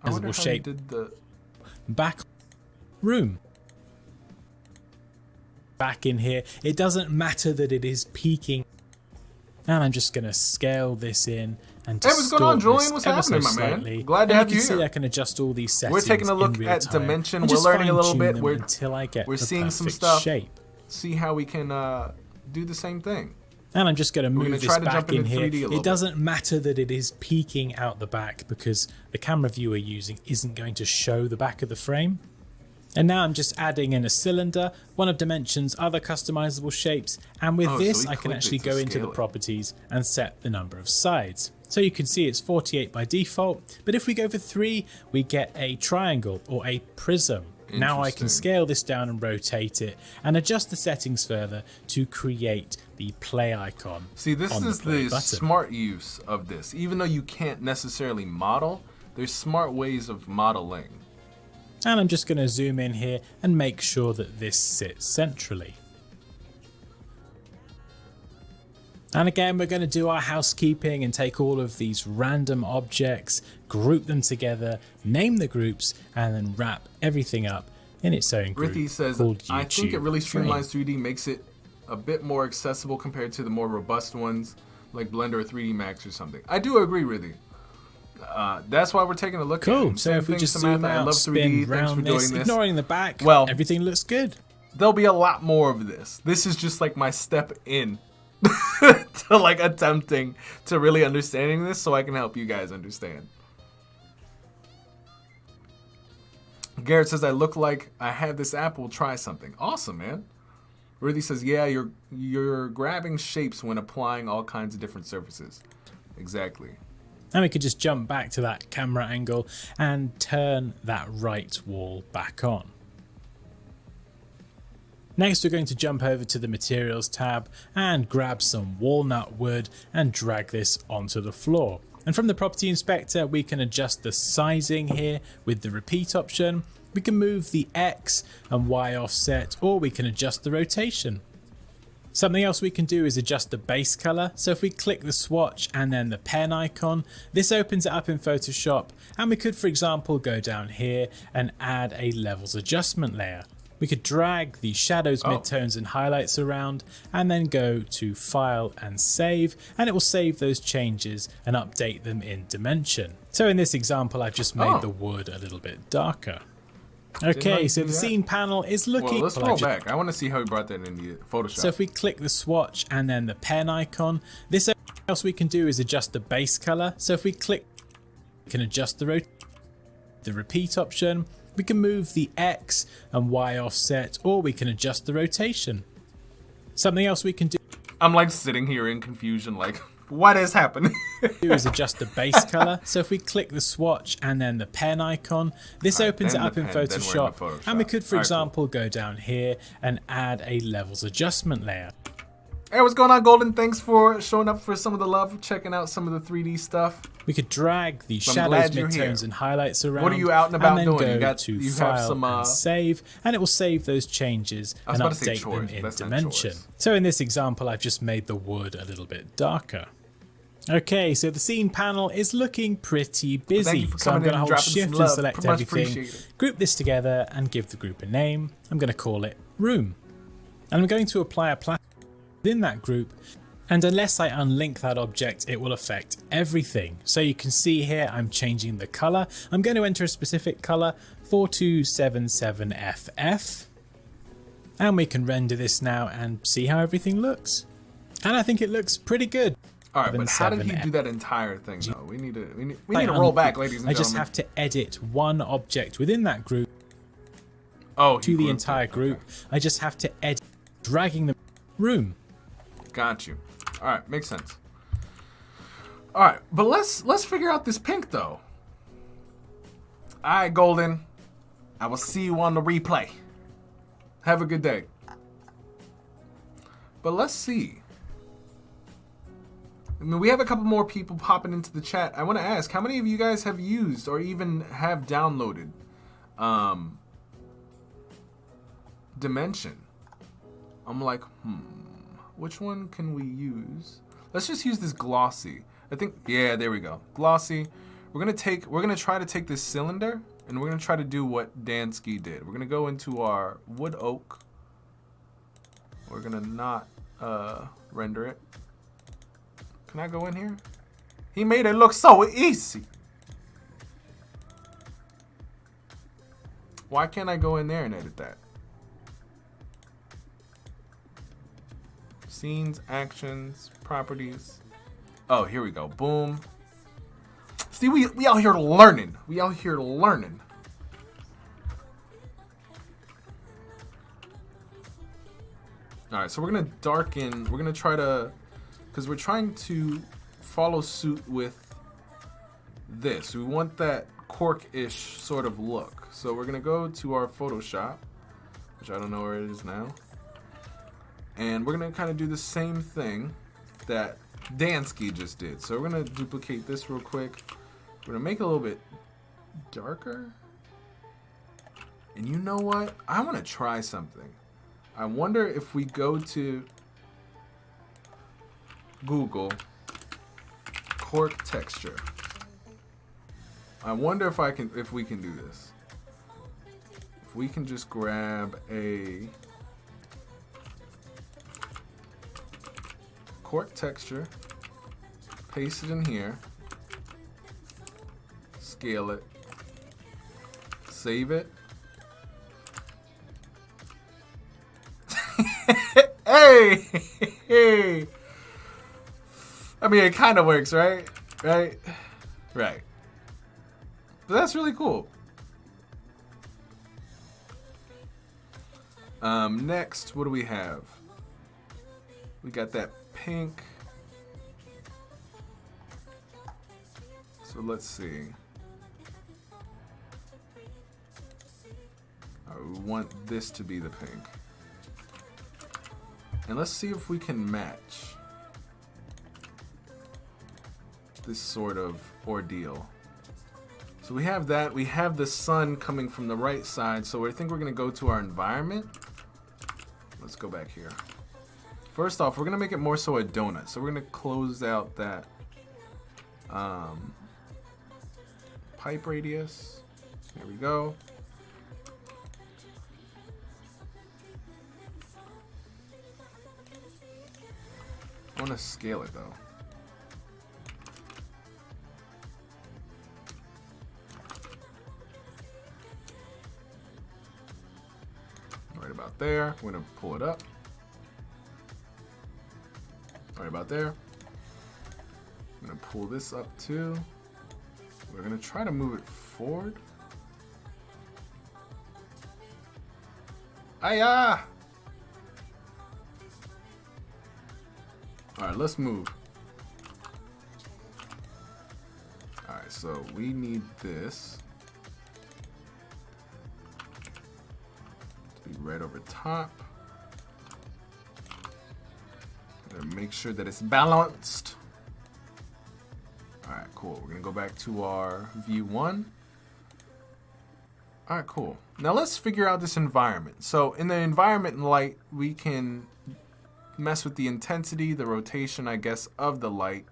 I wonder will how shape did the back room. back in here. It doesn't matter that it is peaking. And I'm just going to scale this in and Hey, what's going on, Julian? What's happening, my man? Glad to have you here. See, I can adjust all these settings. We're taking a look at dimension. We're learning a little bit. We're seeing some stuff. Shape. See how we can do the same thing. And I'm just going to move this back in here. It doesn't bit. matter that it is peeking out the back because the camera view we're using isn't going to show the back of the frame. And now I'm just adding in a cylinder, one of Dimension's other customizable shapes, and with this I can actually go into the properties and set the number of sides. So you can see it's 48 by default, but if we go for 3, we get a triangle or a prism. Now I can scale this down and rotate it and adjust the settings further to create the play icon. See, this is the smart use of this. Even though you can't necessarily model, there's smart ways of modeling. And I'm just going to zoom in here and make sure that this sits centrally. And again, we're going to do our housekeeping and take all of these random objects, group them together, name the groups, and then wrap everything up in its own group. Rithi says, I think it really streamlines 3D, makes it a bit more accessible compared to the more robust ones like Blender or 3D Max or something. I do agree, Rithi. That's why we're taking a look at it. Cool. So if we just zoom out, spin round this, ignoring the back, well, everything looks good. There'll be a lot more of this. This is just like my step in to like attempting to really understanding this so I can help you guys understand. Garrett says, I look like I have this app, we'll try something. Awesome, man. Ruthie says, yeah, you're grabbing shapes when applying all kinds of different surfaces. Exactly. And we could just jump back to that camera angle and turn that right wall back on. Next, we're going to jump over to the Materials tab and grab some walnut wood and drag this onto the floor. And from the Property Inspector, we can adjust the sizing here with the repeat option. We can move the X and Y offset, or we can adjust the rotation. Something else we can do is adjust the base color. So if we click the swatch and then the pen icon, this opens it up in Photoshop, and we could, for example, go down here and add a levels adjustment layer. We could drag the shadows, midtones and highlights around and then go to File and Save, and it will save those changes and update them in Dimension. So in this example, I've just made the wood a little bit darker. Okay, so the scene panel is looking... Well, let's roll back. I want to see how we brought that into Photoshop. So if we click the swatch and then the pen icon, this else we can do is adjust the base color. So if we click, we can adjust the repeat option. We can move the X and Y offset, or we can adjust the rotation. Something else we can do... I'm like sitting here in confusion, like, what is happening? is adjust the base color. So if we click the swatch and then the pen icon, this opens it up in Photoshop, and we could, for example, go down here and add a levels adjustment layer. Hey, what's going on, Golden? Thanks for showing up for some of the love, checking out some of the 3D stuff. We could drag the shadows, midtones, and highlights around. What are you out and about doing? Then go to File and Save, and it will save those changes and update them in Dimension. So in this example, I've just made the wood a little bit darker. Okay, so the scene panel is looking pretty busy. So I'm going to hold Shift and select everything, group this together, and give the group a name. I'm going to call it Room. And I'm going to apply a plastic within that group, and unless I unlink that object, it will affect everything. So you can see here I'm changing the color. I'm going to enter a specific color, 4277FF, and we can render this now and see how everything looks. And I think it looks pretty good. All right, but how did he do that entire thing though? We need to roll back, ladies and gentlemen. I just have to edit one object within that group to the entire group. I just have to edit, dragging the room. Got you. All right, makes sense. All right, but let's figure out this pink though. All right, Golden. I will see you on the replay. Have a good day. But let's see. I mean, we have a couple more people popping into the chat. I want to ask, how many of you guys have used or even have downloaded Dimension? I'm like, which one can we use? Let's just use this glossy. I think, yeah, there we go. Glossy. We're gonna try to take this cylinder and we're gonna try to do what Dansky did. We're gonna go into our wood oak We're gonna not render it. Can I go in here? He made it look so easy. Why can't I go in there and edit that? Scenes, actions, properties. Oh, here we go. Boom. See, we out here learning. We out here learning. All right, so we're gonna darken. We're gonna try to, because we're trying to follow suit with this. We want that cork-ish sort of look. So we're gonna go to our Photoshop, which I don't know where it is now. And we're gonna kind of do the same thing that Dansky just did. So we're gonna duplicate this real quick. We're gonna make it a little bit darker. And you know what? I wanna try something. I wonder if we go to Google cork texture. I wonder if we can do this. If we can just grab a cork texture, paste it in here, scale it, save it. Hey! I mean, it kind of works, right? Right? Right. But that's really cool. Next, what do we have? We got that pink. So let's see. We want this to be the pink. And let's see if we can match this sort of ordeal. So we have that. We have the sun coming from the right side. So I think we're going to go to our environment. Let's go back here. First off, we're going to make it more so a donut. So we're going to close out that pipe radius. There we go. I want to scale it though. Right about there. We're going to pull it up. Right about there. I'm going to pull this up too. We're going to try to move it forward. Ayah! Alright, let's move. Alright, so we need this to be right over top. Gotta make sure that it's balanced. Alright, cool. We're gonna go back to our view 1. Alright, cool. Now let's figure out this environment. So in the environment light, we can mess with the intensity, the rotation, I guess, of the light.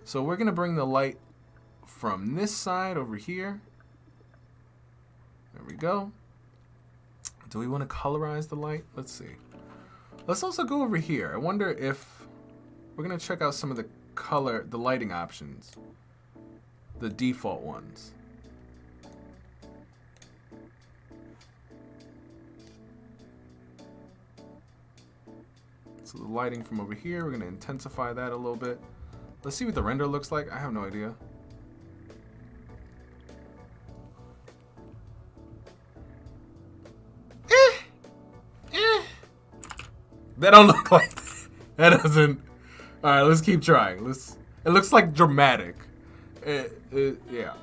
So we're gonna bring the light from this side over here. There we go. Do we want to colorize the light? Let's see. Let's also go over here. I wonder if we're gonna check out some of the lighting options, the default ones. So the lighting from over here, we're going to intensify that a little bit. Let's see what the render looks like. I have no idea. That don't look like that. Doesn't. All right, let's keep trying. It looks like dramatic. Yeah.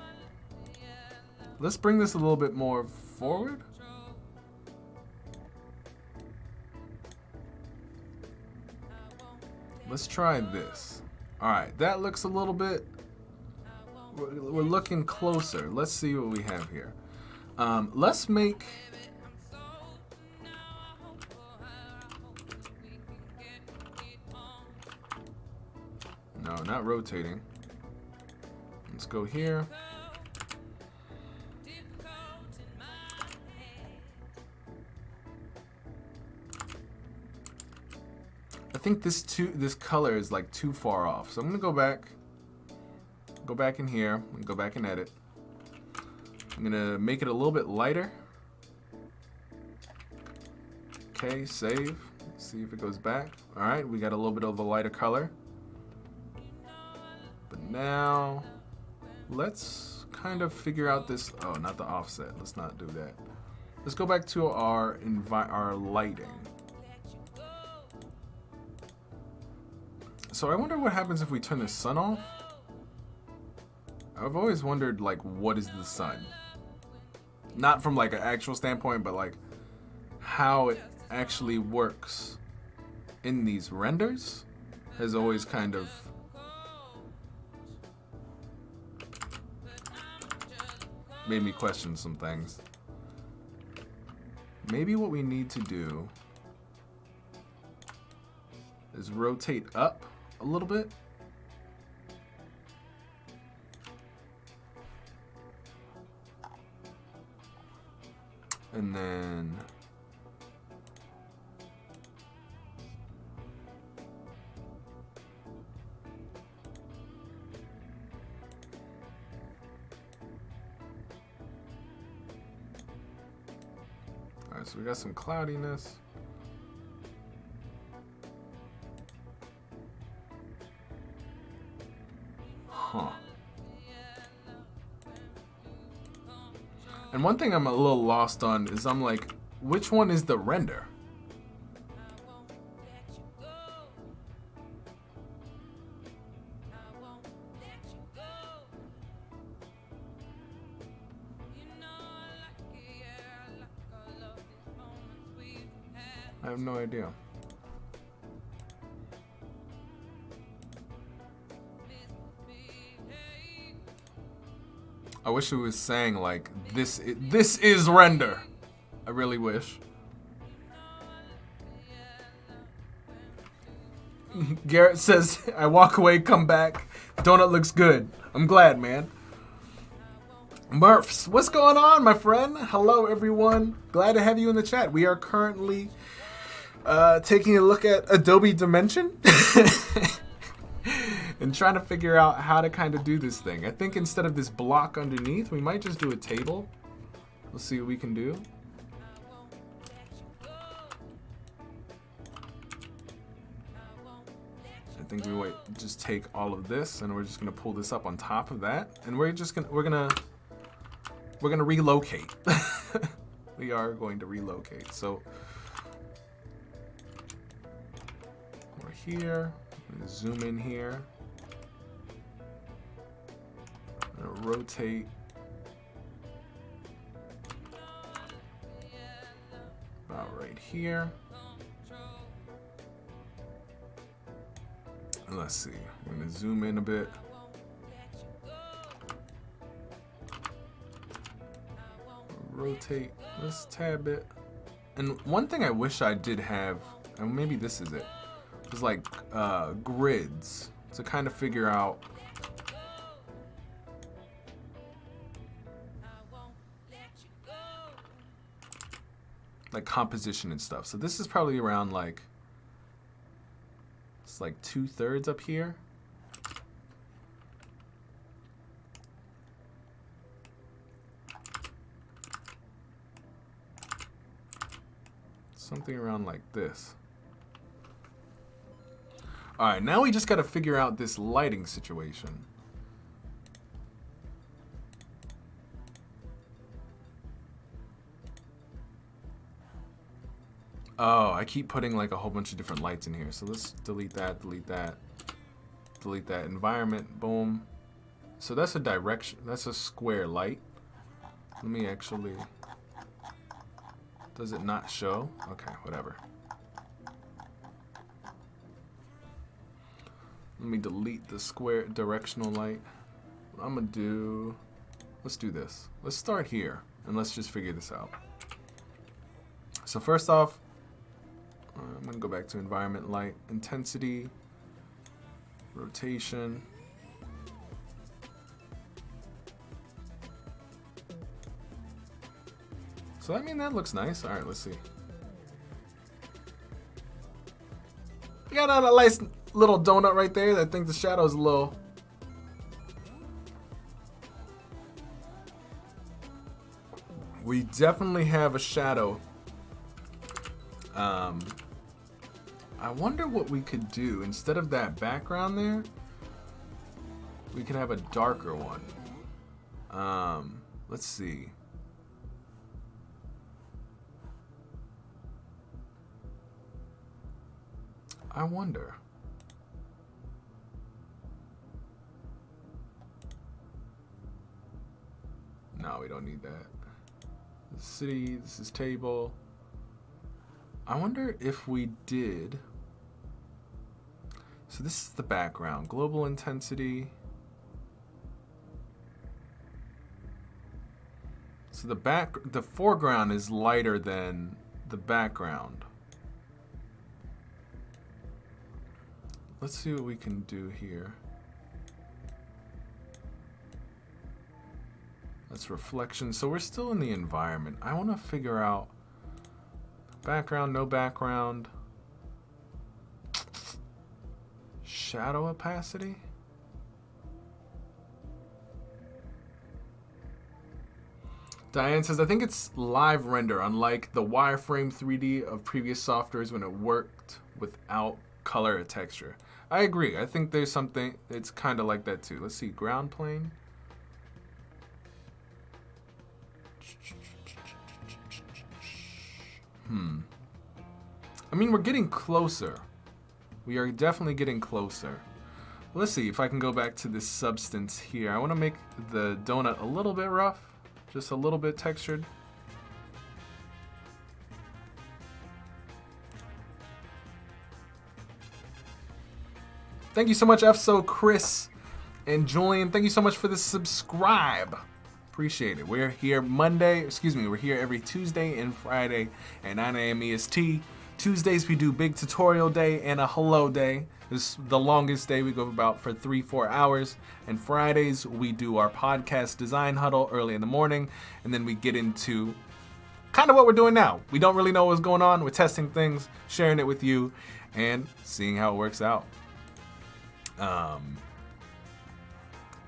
Let's bring this a little bit more forward. Let's try this. All right, that looks a little bit. We're looking closer. Let's see what we have here. Let's make. No, not rotating. Let's go here. I think this color is like too far off. So I'm gonna go back in here, and go back and edit. I'm gonna make it a little bit lighter. Okay, save. Let's see if it goes back. All right, we got a little bit of a lighter color. But now, let's kind of figure out this. Oh, not the offset. Let's not do that. Let's go back to our lighting. So I wonder what happens if we turn the sun off. I've always wondered, like, what is the sun? Not from like an actual standpoint, but like how it actually works in these renders has always kind of made me question some things. Maybe what we need to do is rotate up a little bit. And then all right, so we got some cloudiness. Huh. And one thing I'm a little lost on is I'm like, which one is the render? I have no idea. I wish it was saying like this is render. I really wish. Garrett says, I walk away, come back. Donut looks good. I'm glad, man. Murphs, what's going on, my friend? Hello, everyone. Glad to have you in the chat. We are currently taking a look at Adobe Dimension. And trying to figure out how to kind of do this thing. I think instead of this block underneath, we might just do a table. Let's see what we can do. I think we might just take all of this and we're just gonna pull this up on top of that, and we're gonna relocate. We are going to relocate. So we're here. I'm gonna zoom in here. I'm gonna rotate. About right here. And let's see. I'm gonna zoom in a bit. Rotate this tad bit. And one thing I wish I did have, and maybe this is it, was like grids to kind of figure out like composition and stuff. So this is probably around like, it's like 2/3 up here. Something around like this. All right, now we just got to figure out this lighting situation. Oh, I keep putting like a whole bunch of different lights in here. So let's delete that, delete that, delete that. Environment, boom. So that's a direction, that's a square light. Let me actually, does it not show? Okay, whatever. Let me delete the square directional light. What I'm gonna do, let's do this. Let's start here and let's just figure this out. So first off, I'm gonna go back to environment, light, intensity, rotation. So I mean, that looks nice. All right, let's see. got a nice little donut right there. I think the shadow is a little. We definitely have a shadow. I wonder what we could do instead of that background there. We could have a darker one. Let's see. I wonder. No, we don't need that. This is city, this is table. I wonder if we did. So this is the background. Global intensity. So the foreground is lighter than the background. Let's see what we can do here. That's reflection. So we're still in the environment. I want to figure out background, no background. Shadow opacity. Diane says, I think it's live render, unlike the wireframe 3D of previous softwares when it worked without color or texture. I agree. I think there's something, it's kind of like that too. Let's see, ground plane. I mean, we're getting closer. We are definitely getting closer. Let's see if I can go back to this substance here. I want to make the donut a little bit rough. Just a little bit textured. Thank you so much, FSO, Chris, and Julian. Thank you so much for the subscribe. Appreciate it. We're here we're here every Tuesday and Friday at 9 a.m. EST. Tuesdays we do big tutorial day and a hello day. This is the longest day. We go about for 3-4 hours. And Fridays we do our podcast design huddle early in the morning, and then we get into kind of what we're doing now. We don't really know what's going on. We're testing things, sharing it with you, and seeing how it works out.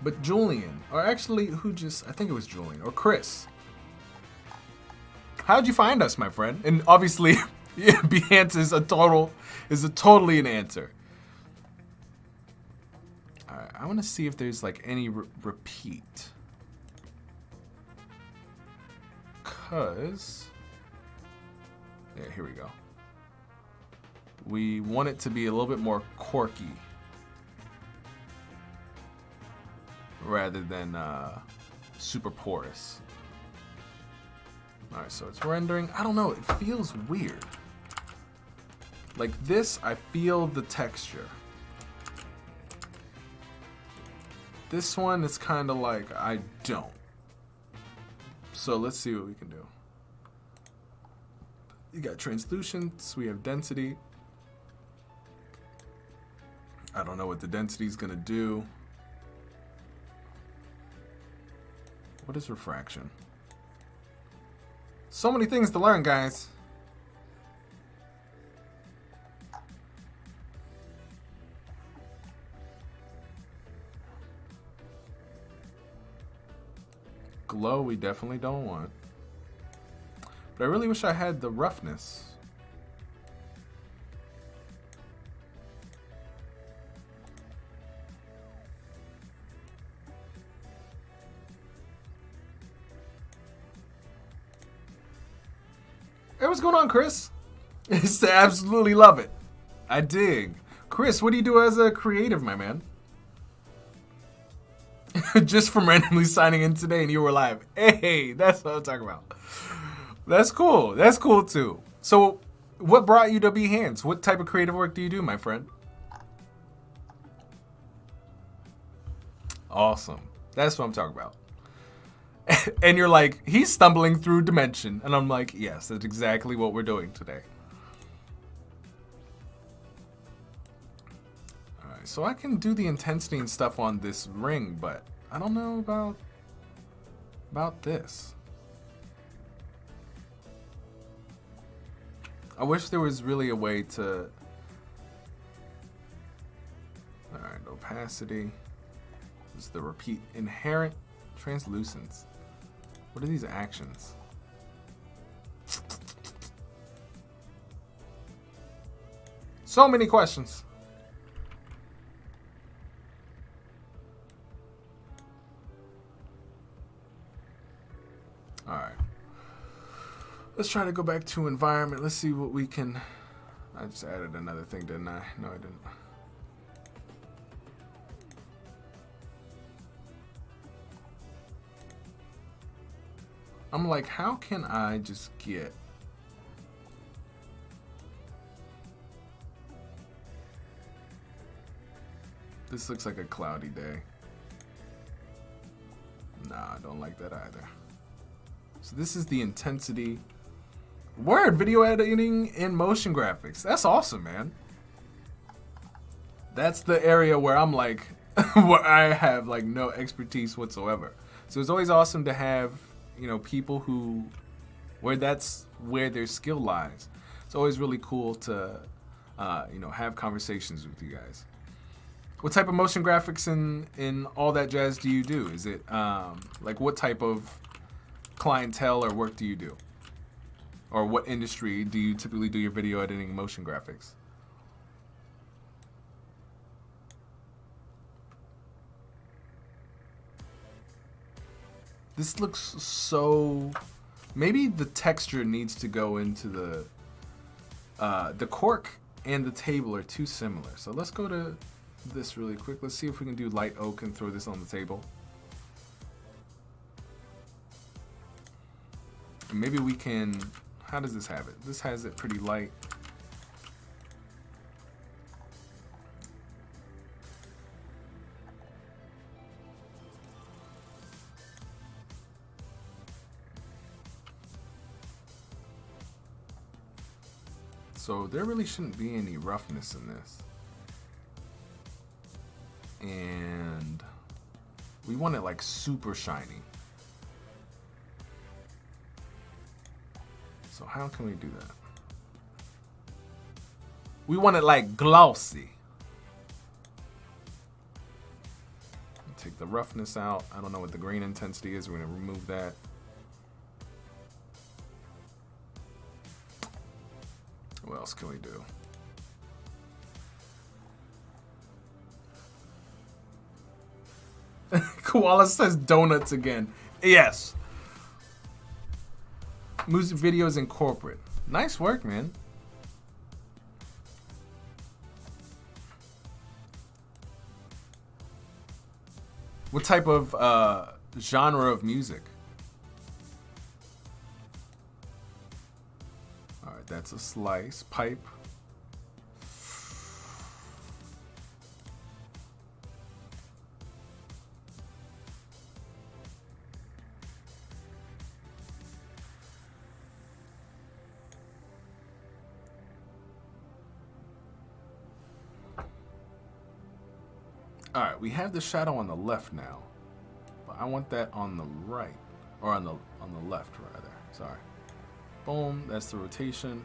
But Julian, or actually I think it was Julian or Chris. How'd you find us, my friend? And obviously Behance is totally an answer. All right, I want to see if there's like any repeat. Cause, yeah, here we go. We want it to be a little bit more quirky rather than super porous. All right, so it's rendering. I don't know, it feels weird. Like this, I feel the texture. This one is kind of like I don't. So let's see what we can do. You got translucence, we have density. I don't know what the density is gonna do. What is refraction? So many things to learn, guys. Glow we definitely don't want. But I really wish I had the roughness. Hey, what's going on, Chris? I absolutely love it. I dig. Chris, what do you do as a creative, my man? Just from randomly signing in today and you were live. Hey, that's what I'm talking about. That's cool. That's cool too. So, what brought you to Behance? What type of creative work do you do, my friend? Awesome. That's what I'm talking about. And you're like, he's stumbling through dimension. And I'm like, yes, that's exactly what we're doing today. All right, so I can do the intensity and stuff on this ring, but I don't know about this. I wish there was really a way to Alright, opacity. This is the repeat. Inherent translucence. What are these actions? So many questions. Alright. Let's try to go back to environment. Let's see what we can... I just added another thing, didn't I? No, I didn't. I'm like, how can I just get... This looks like a cloudy day. Nah, I don't like that either. So this is the intensity. Word, video editing and motion graphics. That's awesome, man. That's the area where I'm like, where I have like no expertise whatsoever. So it's always awesome to have, you know, people who, where that's where their skill lies. It's always really cool to, you know, have conversations with you guys. What type of motion graphics and all that jazz do you do? Is it, like what type of clientele or work do you do? Or what industry do you typically do your video editing and motion graphics? This looks so... Maybe the texture needs to go into the cork and the table are too similar. So let's go to this really quick. Let's see if we can do light oak and throw this on the table. And maybe we can... How does this have it? This has it pretty light. So there really shouldn't be any roughness in this. And we want it like super shiny. So how can we do that? We want it like glossy. Take the roughness out. I don't know what the grain intensity is. We're gonna remove that. What else can we do? Koala says donuts again. Yes. Music videos in corporate. Nice work, man. What type of genre of music? All right, that's a slice. Pipe. All right, we have the shadow on the left now, but I want that on the right, or on the left rather. Sorry. Boom. That's the rotation.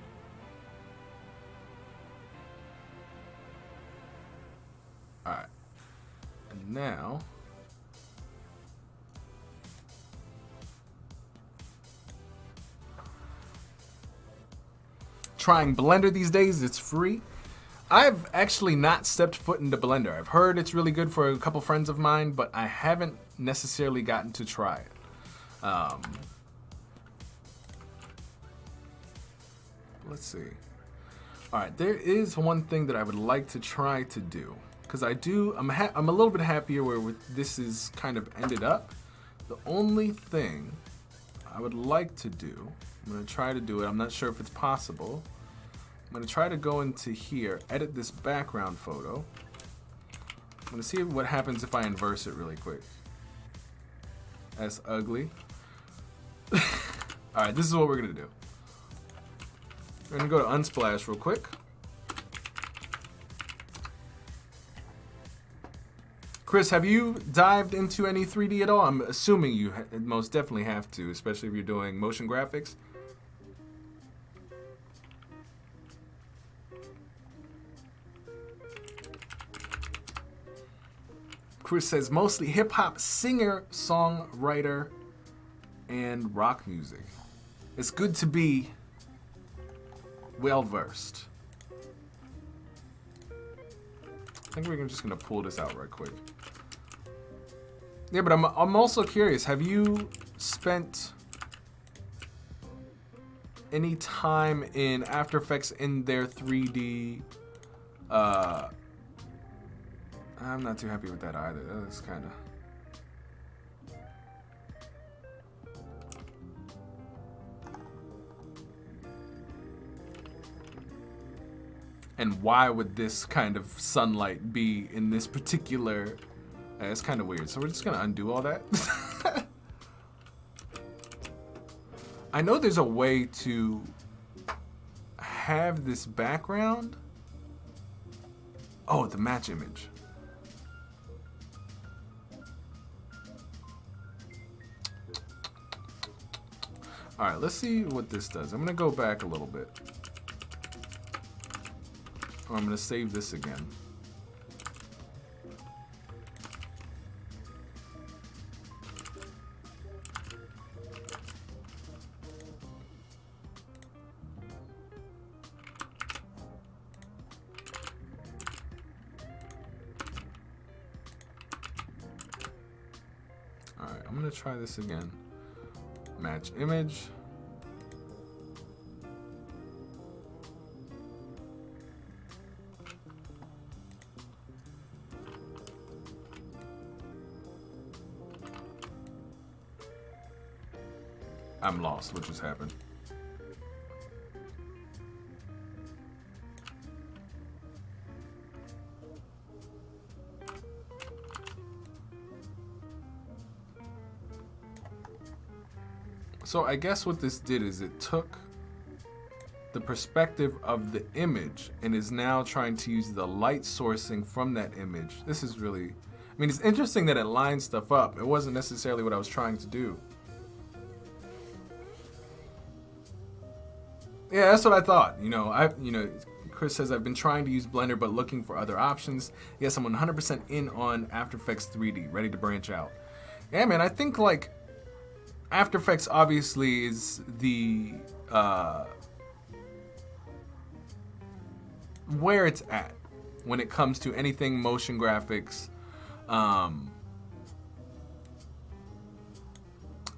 All right, and now trying Blender these days. It's free. I've actually not stepped foot into Blender. I've heard it's really good for a couple friends of mine, but I haven't necessarily gotten to try it. Let's see. All right, there is one thing that I would like to try to do, because I'm a little bit happier where this is kind of ended up. The only thing I would like to do, I'm gonna try to do it. I'm not sure if it's possible. I'm gonna try to go into here, edit this background photo. I'm gonna see what happens if I inverse it really quick. That's ugly. All right, this is what we're gonna do. We're gonna go to Unsplash real quick. Chris, have you dived into any 3D at all? I'm assuming you most definitely have to, especially if you're doing motion graphics. Chris says mostly hip hop singer, songwriter, and rock music. It's good to be well versed. I think we're just gonna pull this out right quick. Yeah, but I'm also curious. Have you spent any time in After Effects in their 3D? I'm not too happy with that either. That's kind of. And why would this kind of sunlight be in this particular? It's kind of weird. So we're just gonna undo all that. I know there's a way to have this background. Oh, the match image. All right, let's see what this does. I'm gonna go back a little bit. Or I'm gonna save this again. All right, I'm gonna try this again. Match image. I'm lost. What just happened? So I guess what this did is it took the perspective of the image and is now trying to use the light sourcing from that image. This is really, I mean, it's interesting that it lines stuff up. It wasn't necessarily what I was trying to do. Yeah, that's what I thought. Chris says I've been trying to use Blender but looking for other options. Yes, I'm 100% in on After Effects 3D, ready to branch out. Yeah, man, I think like After Effects obviously is the where it's at when it comes to anything motion graphics.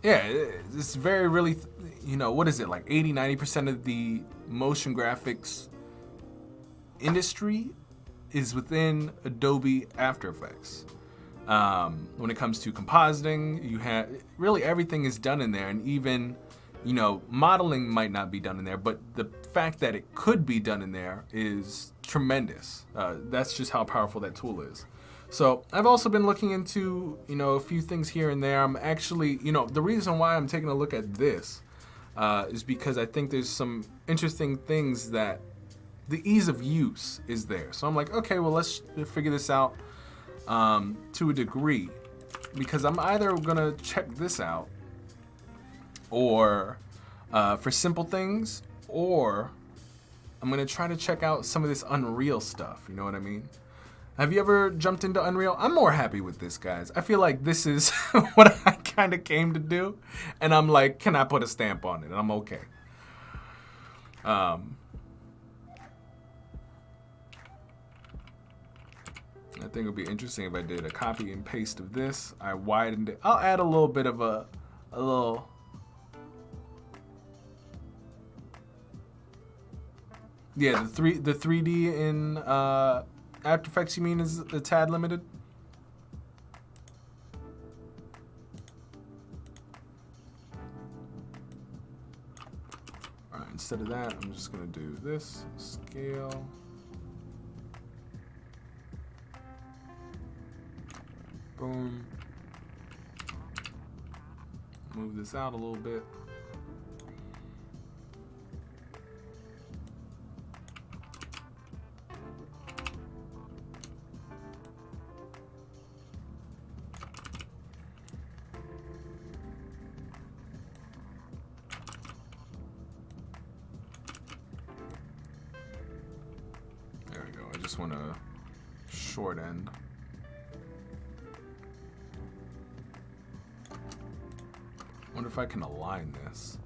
Yeah, it's very really, what is it, like 80-90% of the motion graphics industry is within Adobe After Effects. When it comes to compositing, you have really everything is done in there, and even modeling might not be done in there, but the fact that it could be done in there is tremendous. That's just how powerful that tool is. So I've also been looking into a few things here and there. I'm actually the reason why I'm taking a look at this is because I think there's some interesting things that the ease of use is there. So I'm like, okay, well, let's figure this out to a degree, because I'm either gonna check this out or for simple things, or I'm gonna try to check out some of this Unreal stuff. You know what I mean? Have you ever jumped into Unreal? I'm more happy with this, guys. I feel like this is what I kind of came to do, and I'm like, can I put a stamp on it? And I'm okay. I think it would be interesting if I did a copy and paste of this. I widened it. I'll add a little bit of a little. Yeah, the 3D in After Effects, you mean, is a tad limited? All right, instead of that, I'm just gonna do this scale. Boom. Move this out a little bit. There we go. I just want a short end. Wonder if I can align this.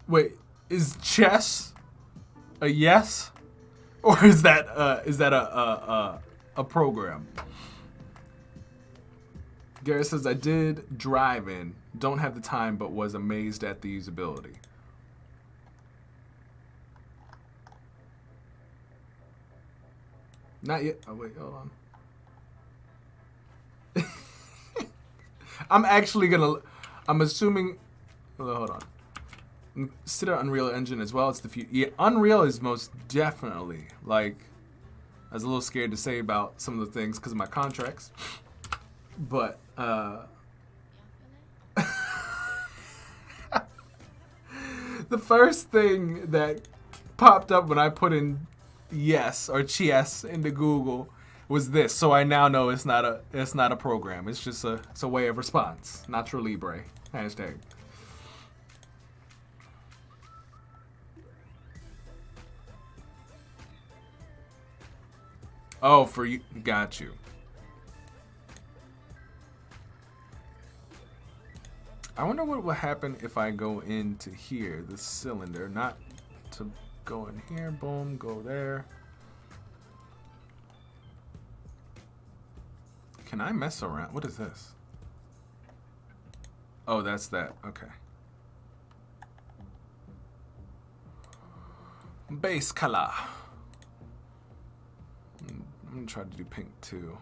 Wait, is chess a yes, or is that a program? Garrett says I did drive in, don't have the time, but was amazed at the usability. Not yet. Oh wait, hold on. I'm actually gonna. I'm assuming. Hold on. Consider Unreal Engine as well. It's the future. Yeah, Unreal is most definitely, like, I was a little scared to say about some of the things because of my contracts, but the first thing that popped up when I put in yes or chess into Google was this. So I now know it's not a program. It's just it's a way of response. Nacho Libre. Hashtag. Oh, for you. Got you. I wonder what will happen if I go into here, the cylinder, not to go in here, boom, go there. Can I mess around? What is this? Oh, that's that. Okay. Base color. I'm gonna try to do pink too.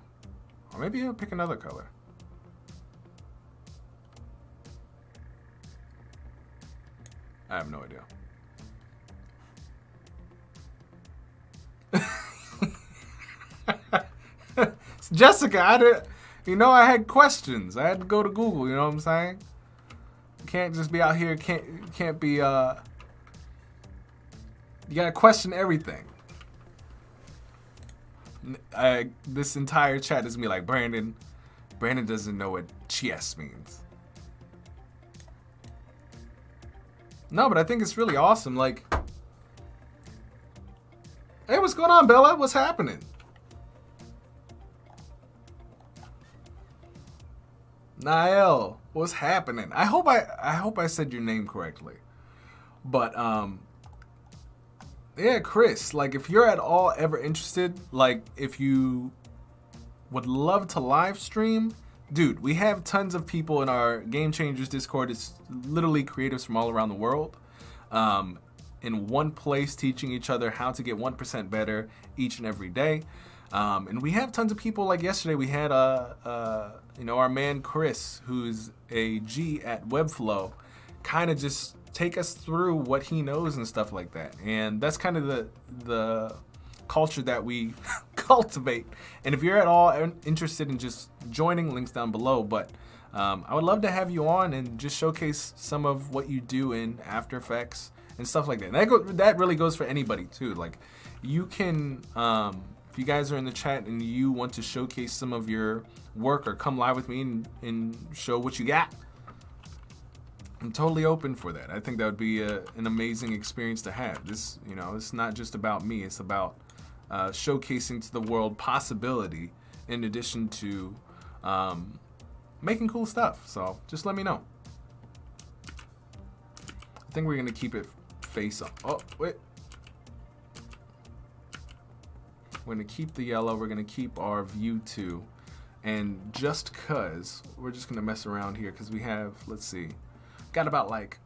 Or maybe I'll pick another color. I have no idea. Jessica, I had questions. I had to go to Google, you know what I'm saying? You can't just be out here, can't be, you gotta question everything. This entire chat is me like, Brandon doesn't know what chess means. No, but I think it's really awesome. Like, hey, what's going on, Bella? What's happening? Niall, what's happening? I hope I said your name correctly. But yeah, Chris, like if you're at all ever interested, like if you would love to live stream, dude, we have tons of people in our Game Changers Discord. It's literally creatives from all around the world in one place teaching each other how to get 1% better each and every day. And we have tons of people. Like yesterday, we had our man Chris, who's a G at Webflow, kind of just take us through what he knows and stuff like that. And that's kind of the culture that we cultivate. And if you're at all interested in just joining, links down below. But I would love to have you on and just showcase some of what you do in After Effects and stuff like that. And that really goes for anybody too. Like you can, if you guys are in the chat and you want to showcase some of your work or come live with me and show what you got, I'm totally open for that. I think that would be an amazing experience to have. This, it's not just about me. It's about showcasing to the world possibility in addition to making cool stuff. So just let me know. I think we're going to keep it face up. Oh, wait. We're going to keep the yellow. We're going to keep our view too. And just because, we're just going to mess around here because we have, let's see, got about like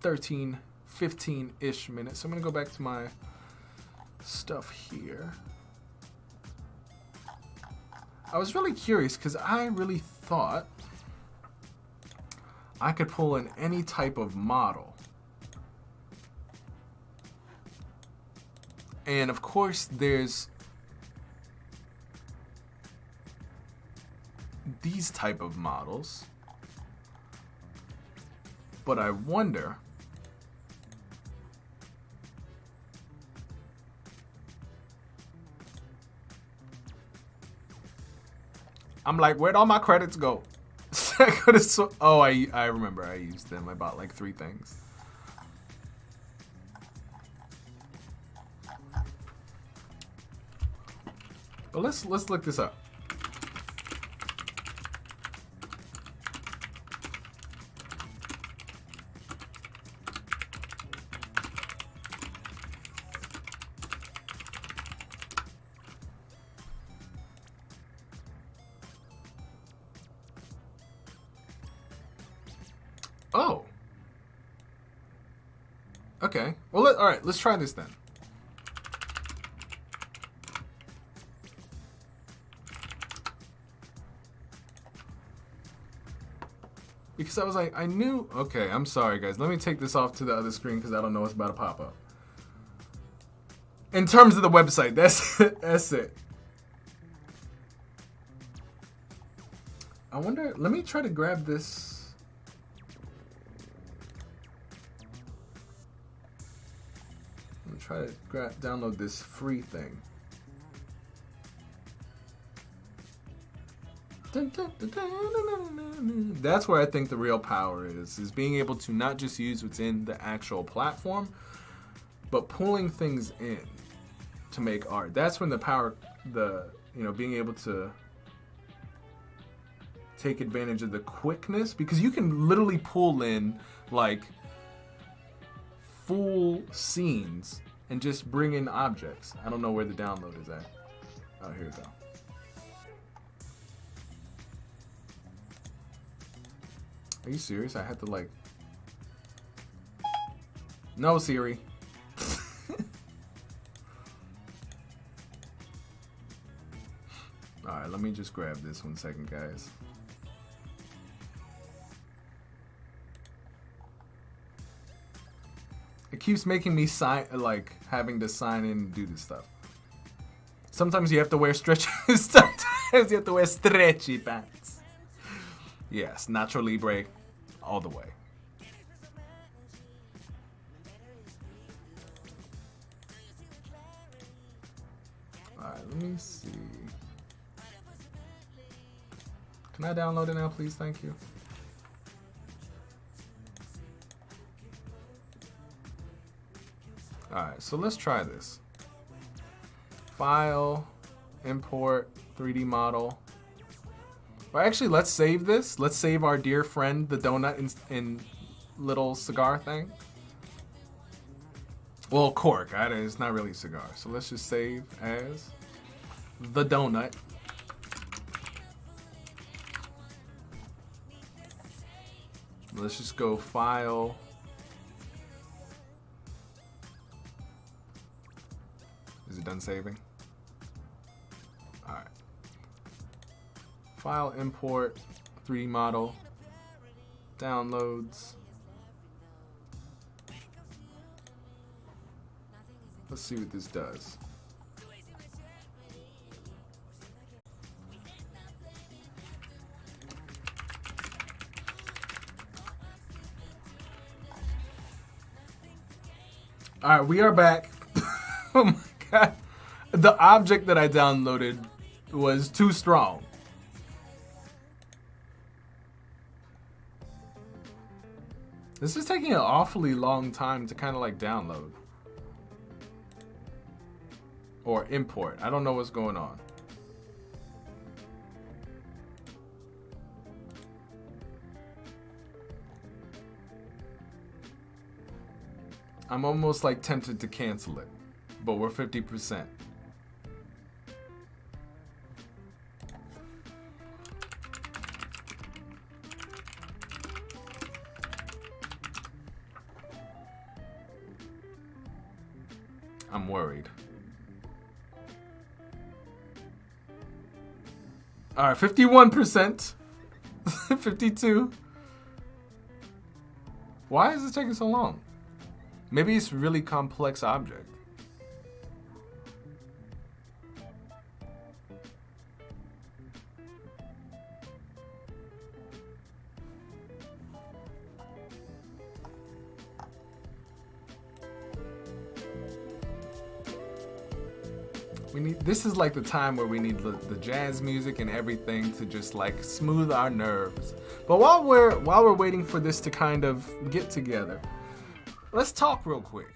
13, 15-ish minutes. So I'm going to go back to my stuff here. I was really curious because I really thought I could pull in any type of model. And of course there's these type of models. But I wonder I'm like, where'd all my credits go? Oh, I remember I used them. I bought like 3 things. But let's look this up. Oh. Okay. Well, all right. Let's try this then. Because I was like, I knew. Okay, I'm sorry, guys. Let me take this off to the other screen because I don't know what's about to pop up. In terms of the website, that's it. I wonder. Let me try to grab this. Try to download this free thing. That's where I think the real power is being able to not just use what's in the actual platform, but pulling things in to make art. That's when the power, being able to take advantage of the quickness, because you can literally pull in like full scenes and just bring in objects. I don't know where the download is at. Oh, here we go. Are you serious? I had to like... No, Siri. Alright, let me just grab this 1 second, guys. It keeps making me having to sign in and do this stuff. Sometimes you have to wear sometimes you have to wear stretchy pants. Yes, Nacho Libre all the way. Alright, let me see. Can I download it now, please? Thank you. Alright, so let's try this. File, import, 3D model. Well, actually, let's save this. Let's save our dear friend, the donut in little cigar thing. Well, cork. It's not really a cigar. So let's just save as the donut. Let's just go file. Is it done saving? Alright. File, import, 3D model, downloads. Let's see what this does. Alright, we are back. Oh my god. The object that I downloaded was too strong. This is taking an awfully long time to kind of like download. Or import. I don't know what's going on. I'm almost like tempted to cancel it, but we're 50%. I'm worried. All right, 51%, 52. Why is it taking so long? Maybe it's a really complex object. This is like the time where we need the jazz music and everything to just like smooth our nerves. But while we're waiting for this to kind of get together, let's talk real quick.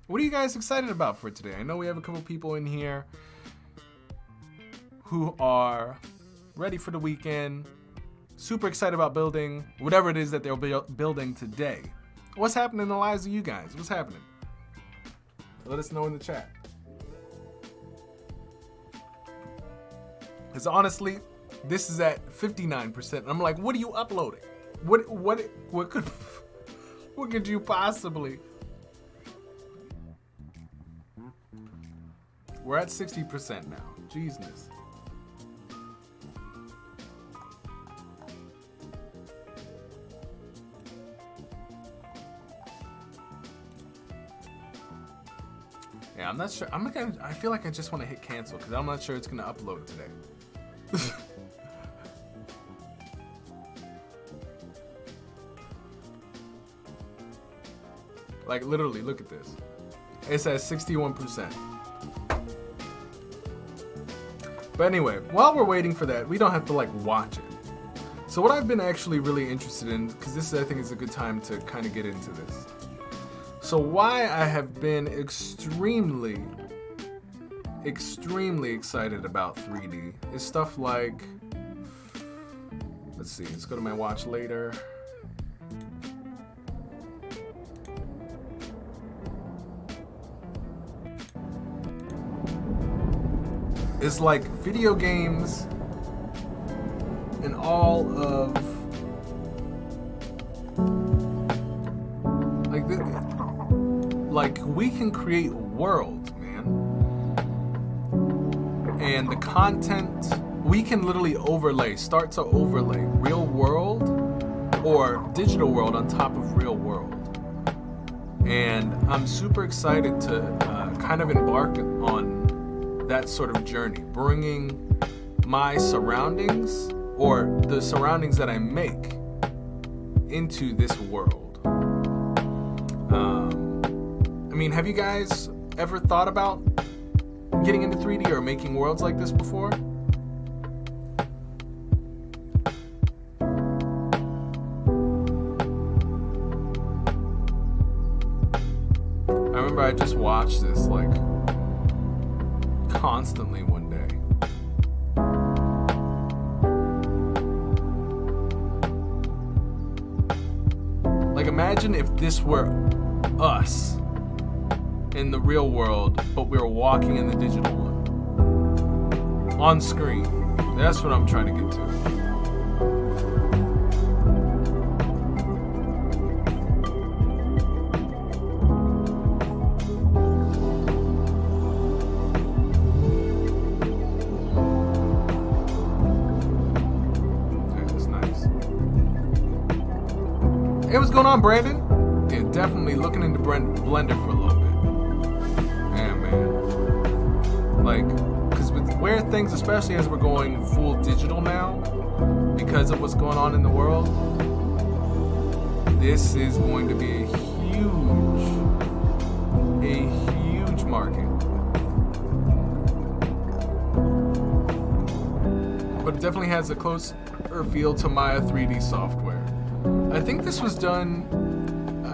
What are you guys excited about for today? I know we have a couple people in here. who are ready for the weekend, super excited about building whatever it is that they're building today. What's happening in the lives of you guys? What's happening? Let us know in the chat. Because honestly, this is at 59%. I'm like, what are you uploading? What could you possibly? We're at 60% now. Jesus. Yeah, I'm not sure. I feel like I just want to hit cancel because I'm not sure it's gonna upload today. Like literally, look at this. It says 61%. But anyway, while we're waiting for that, we don't have to like watch it. So what I've been actually really interested in, because this I think is a good time to kind of get into this. So why I have been extremely excited about 3D is stuff like, let's see, let's go to my watch later. It's like video games and all of like we can create worlds, man. And the content we can literally start to overlay real world or digital world on top of real world. And I'm super excited to kind of embark on that sort of journey, bringing my surroundings or the surroundings that I make into this world. I mean, have you guys ever thought about getting into 3D or making worlds like this before? I remember I just watched this like constantly one day. Like imagine if this were us in the real world, but we were walking in the digital one. On screen. That's what I'm trying to get to. Hey, what's going on, Brandon? Yeah, definitely looking into Blender for a little bit. Yeah, man. Like, because with where things, especially as we're going full digital now, because of what's going on in the world, this is going to be a huge market. But it definitely has a closer feel to Maya 3D software. I think this was done.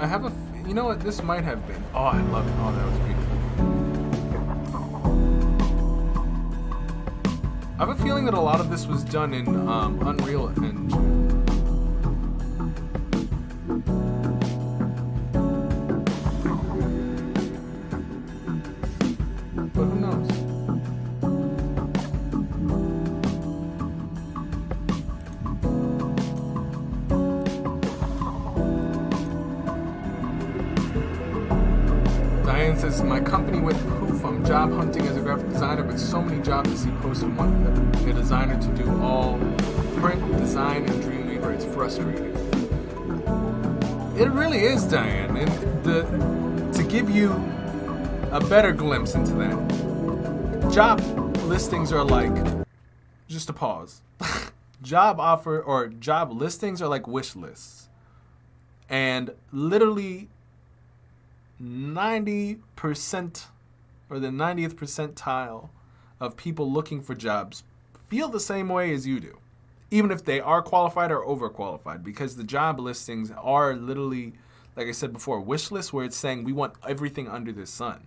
I have a. You know what? This might have been. Oh, I love it. Oh, that was beautiful. I have a feeling that a lot of this was done in Unreal Engine. But who knows? Says my company went poof. I'm job hunting as a graphic designer, but so many jobs to see posted. Want a designer to do all print, design, and Dreamweaver. It's frustrating. It really is, Diane. And to give you a better glimpse into that, job listings are like, just a pause. Job offer or job listings are like wish lists, and literally 90% or the 90th percentile of people looking for jobs feel the same way as you do, even if they are qualified or overqualified, because the job listings are literally, like I said before, wish lists where it's saying we want everything under the sun.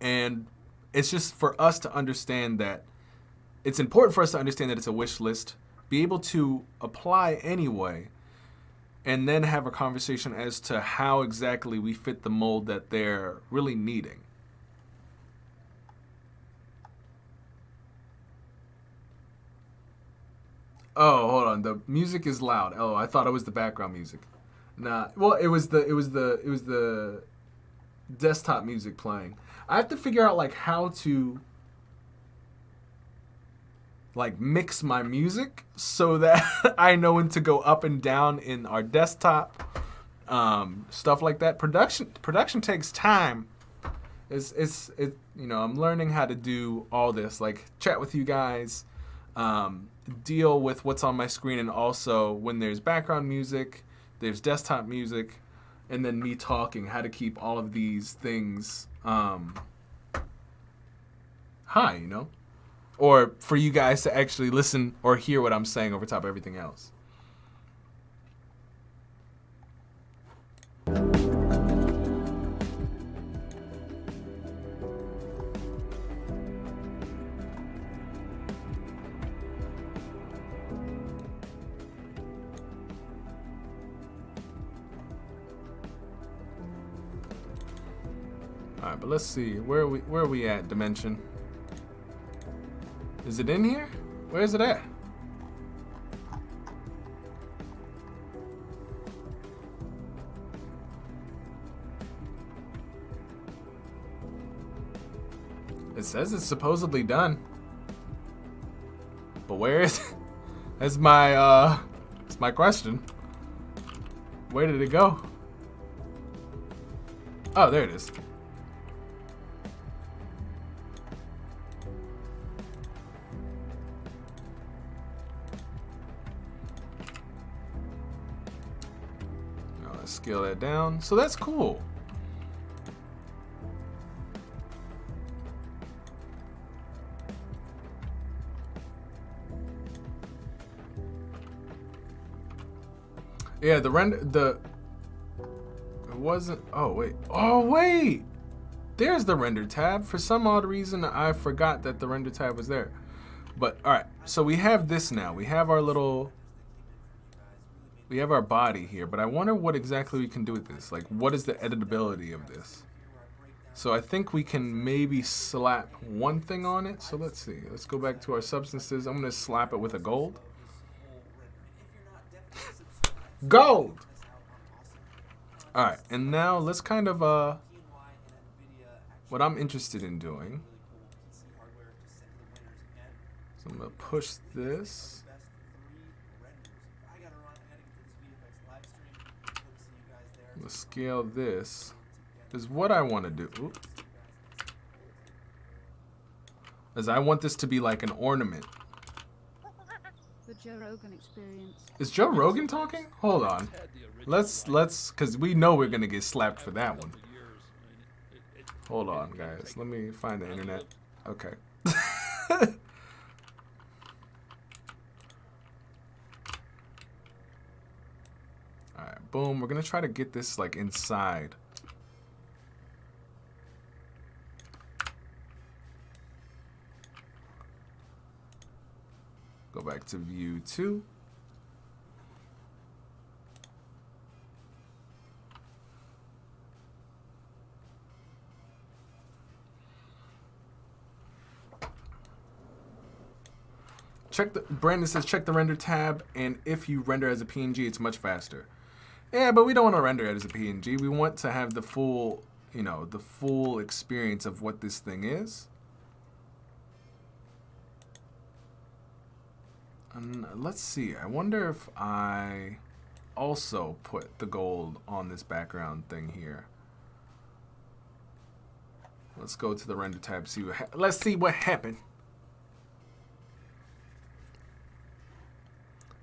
And it's just for us to understand that it's important for us to understand that it's a wish list, be able to apply anyway, and then have a conversation as to how exactly we fit the mold that they're really needing. Oh, hold on. The music is loud. Oh, I thought it was the background music. Nah. Well, it was the desktop music playing. I have to figure out like how to like mix my music so that I know when to go up and down in our desktop, stuff like that. Production takes time. It's you know, I'm learning how to do all this, like chat with you guys, deal with what's on my screen, and also when there's background music, there's desktop music, and then me talking, how to keep all of these things high, you know? Or for you guys to actually listen or hear what I'm saying over top of everything else. Alright, but let's see. Where are we at, Dimension? Is it in here? Where is it at? It says it's supposedly done. But where is it? That's my question. Where did it go? Oh, there it is. Let's scale that down. So that's cool. Yeah, it wasn't. Oh wait, there's the render tab. For some odd reason I forgot that the render tab was there. But all right, so we have this now. We have our body here, but I wonder what exactly we can do with this. Like, what is the editability of this? So I think we can maybe slap one thing on it. So let's see. Let's go back to our substances. I'm gonna slap it with a gold. Gold! Alright, and now let's kind of, what I'm interested in doing. So I'm gonna push this. I'm gonna scale this. Is what I want to do. Oops. Is I want this to be like an ornament. The Joe Rogan experience. Is Joe Rogan talking? Hold on. Let's, because we know we're gonna get slapped for that one. Hold on, guys. Let me find the internet. Okay. Alright, boom. We're gonna try to get this like inside. Go back to view 2. Brandon says check the render tab, and if you render as a PNG, it's much faster. Yeah, but we don't want to render it as a PNG. We want to have the full, you know, the full experience of what this thing is. Let's see. I wonder if I also put the gold on this background thing here. Let's go to the render tab. Let's see what happened.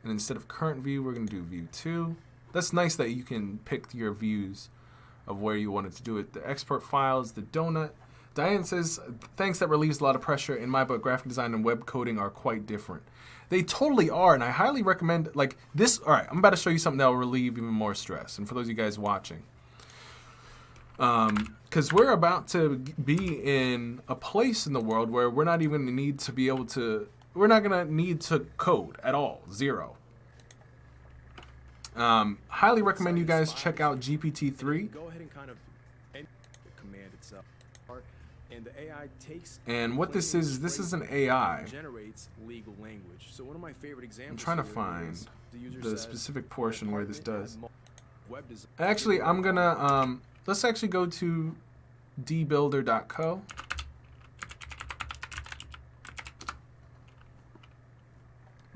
And instead of current view, we're going to do view 2. That's nice that you can pick your views of where you wanted to do it. The export files, the donut. Diane says, thanks, that relieves a lot of pressure. In my book, graphic design and web coding are quite different. They totally are, and I highly recommend, like, this. All right, I'm about to show you something that will relieve even more stress. And for those of you guys watching, because we're about to be in a place in the world where we're not even going to need to be able to we're not gonna need to code at all. Zero. Highly recommend you guys check out GPT-3. Go ahead and kind of end the command itself. And the AI takes And what this is an AI. generates legal language. So one of my favorite examples I'm trying to here find is the user the says, specific portion where this "Department does. has web design." Actually, I'm gonna let's actually go to dbuilder.co.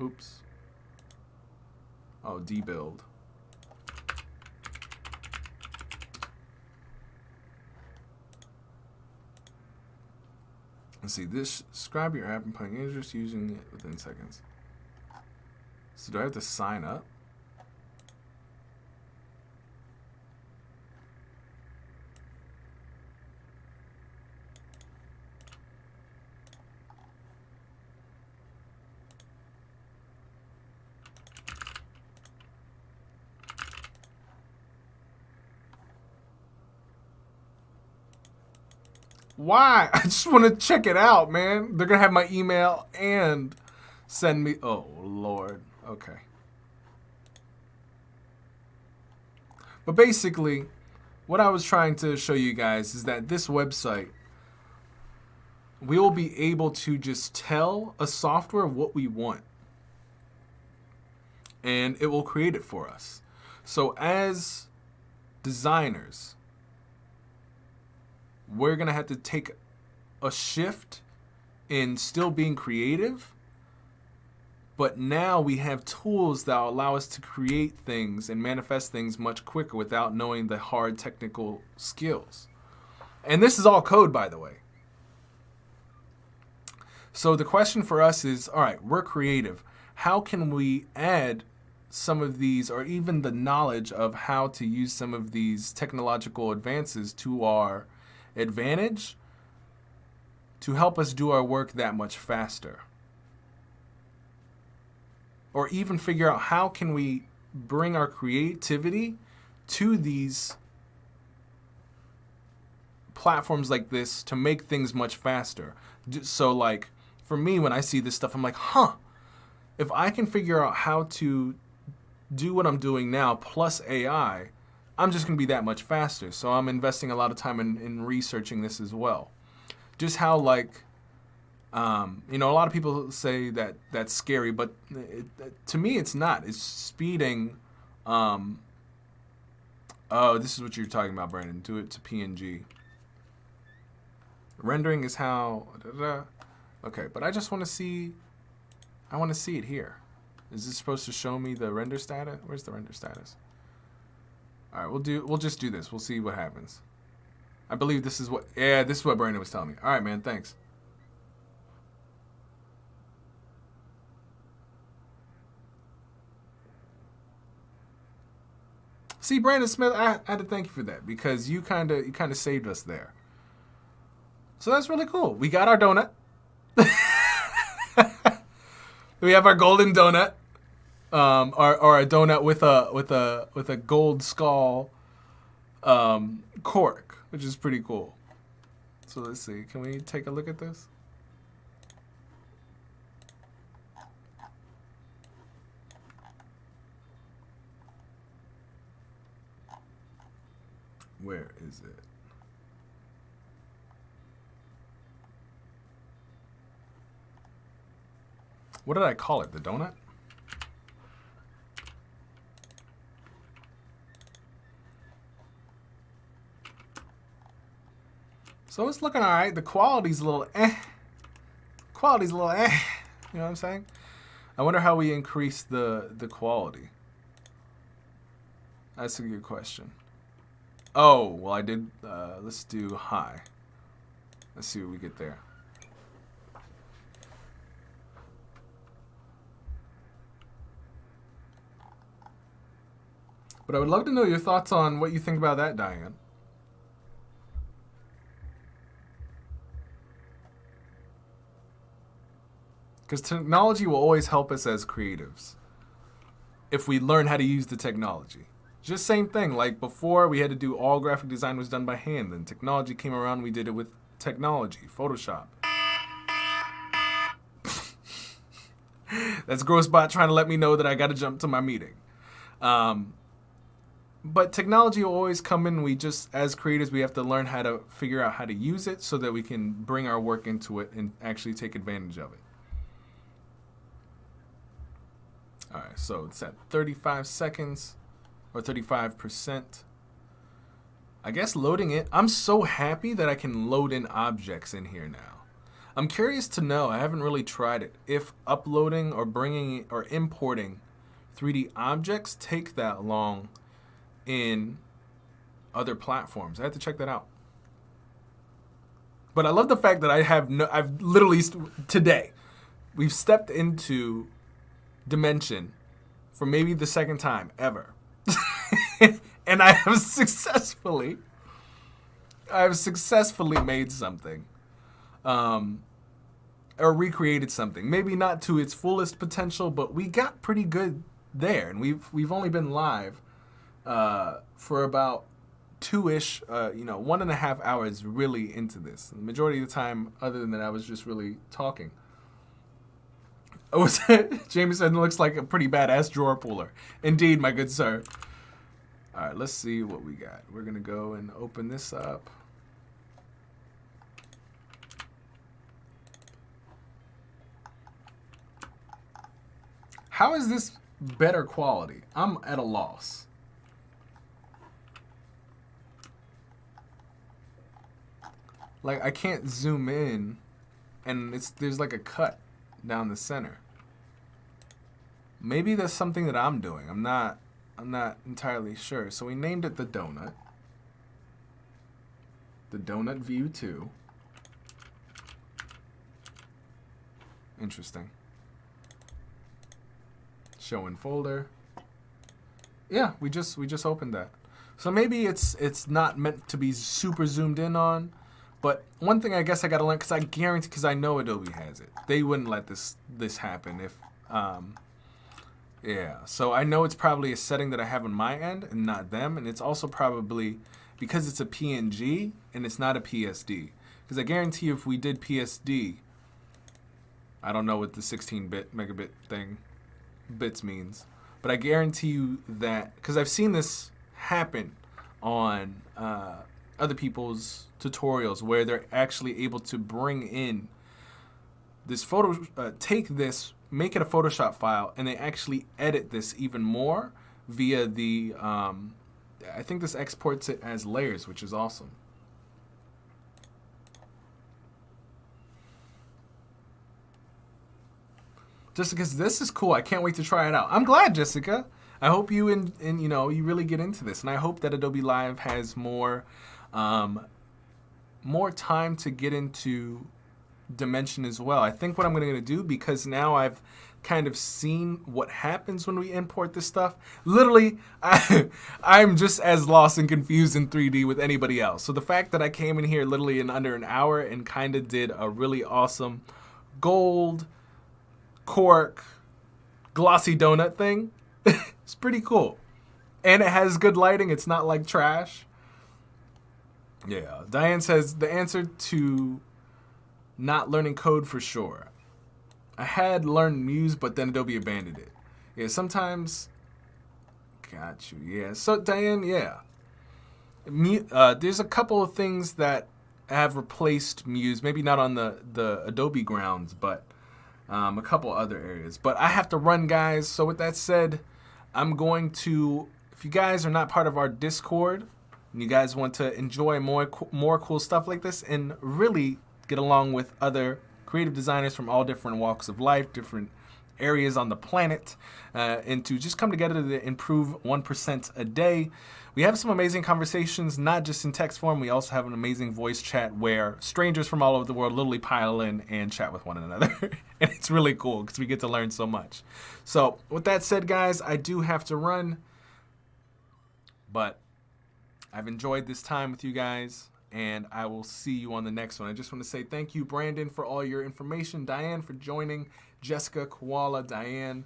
Oops. Oh, dbuild. Let's see, this describe your app and putting interest using it within seconds. So do I have to sign up? Why? I just want to check it out, man. They're going to have my email and send me... Oh, Lord. Okay. But basically, what I was trying to show you guys is that this website, we will be able to just tell a software what we want. And it will create it for us. So as designers, we're going to have to take a shift in still being creative, but now we have tools that allow us to create things and manifest things much quicker without knowing the hard technical skills. And this is all code, by the way. So the question for us is, all right, we're creative. How can we add some of these, or even the knowledge of how to use some of these technological advances to our advantage to help us do our work that much faster? Or even figure out how can we bring our creativity to these platforms like this to make things much faster. So like for me, when I see this stuff, I'm like, huh, if I can figure out how to do what I'm doing now plus AI, I'm just going to be that much faster. So I'm investing a lot of time in researching this as well. Just how like, you know, a lot of people say that that's scary, but to me it's not. It's speeding. Oh, this is what you're talking about, Brandon. Do it to PNG. Rendering is how. Okay, but I just want to see. I want to see it here. Is this supposed to show me the render status? Where's the render status? All right, we'll just do this. We'll see what happens. I believe this is what. Yeah, this is what Brandon was telling me. All right, man. Thanks. See, Brandon Smith, I had to thank you for that because you kind of saved us there. So that's really cool. We got our donut. We have our golden donut, or a donut with a gold skull cork, which is pretty cool. So let's see. Can we take a look at this? Where is it? What did I call it? The donut? So it's looking all right. The quality's a little eh. Quality's a little eh. You know what I'm saying? I wonder how we increase the quality. That's a good question. Oh, well I did, let's do high. Let's see what we get there. But I would love to know your thoughts on what you think about that, Diane. Because technology will always help us as creatives if we learn how to use the technology. Just same thing, like before we had to do all graphic design was done by hand. Then technology came around, we did it with technology, Photoshop. That's GroceBot trying to let me know that I got to jump to my meeting. But technology will always come in. We just, as creators, we have to learn how to figure out how to use it so that we can bring our work into it and actually take advantage of it. All right, so it's at 35 seconds or 35%. I guess loading it. I'm so happy that I can load in objects in here now. I'm curious to know, I haven't really tried it, if uploading or bringing or importing 3D objects take that long in other platforms. I have to check that out. But I love the fact that I've literally, today, we've stepped into Dimension for maybe the second time ever. And I have successfully made something. Or recreated something. Maybe not to its fullest potential, but we got pretty good there. And we've only been live for about 1.5 hours really into this. The majority of the time, other than that, I was just really talking. Jamie said it looks like a pretty badass drawer puller. Indeed, my good sir. All right, let's see what we got. We're going to go and open this up. How is this better quality? I'm at a loss. Like, I can't zoom in, and there's like a cut down the center. Maybe that's something that I'm doing. I'm not entirely sure. So we named it the donut. The donut view 2. Interesting. Show in folder. Yeah, we just opened that. So maybe it's not meant to be super zoomed in on. But one thing I guess I gotta learn, because I guarantee, because I know Adobe has it, they wouldn't let this happen if, yeah. So I know it's probably a setting that I have on my end and not them, and it's also probably because it's a PNG and it's not a PSD. Because I guarantee if we did PSD, I don't know what the 16-bit megabit thing bits means, but I guarantee you that, because I've seen this happen on other people's tutorials where they're actually able to bring in this take this, make it a Photoshop file, and they actually edit this even more via the, I think this exports it as layers, which is awesome. Jessica, this is cool. I can't wait to try it out. I'm glad, Jessica. I hope you you really get into this, and I hope that Adobe Live has more time to get into Dimension as well. I think what I'm going to do, because now I've kind of seen what happens when we import this stuff. Literally, I'm just as lost and confused in 3D with anybody else. So the fact that I came in here literally in under an hour and kind of did a really awesome gold cork glossy donut thing, it's pretty cool. And it has good lighting. It's not like trash. Yeah. Diane says the answer to not learning code for sure. I had learned Muse, but then Adobe abandoned it. Yeah, sometimes. Got you. Yeah. So Diane, yeah. There's a couple of things that have replaced Muse. Maybe not on the Adobe grounds, but a couple other areas. But I have to run, guys. So with that said, I'm going to. If you guys are not part of our Discord, and you guys want to enjoy more cool stuff like this, and really get along with other creative designers from all different walks of life, different areas on the planet, and to just come together to improve 1% a day. We have some amazing conversations, not just in text form. We also have an amazing voice chat where strangers from all over the world literally pile in and chat with one another. And it's really cool because we get to learn so much. So with that said, guys, I do have to run, but I've enjoyed this time with you guys, and I will see you on the next one. I just want to say thank you, Brandon, for all your information, Diane for joining, Jessica, Koala, Diane.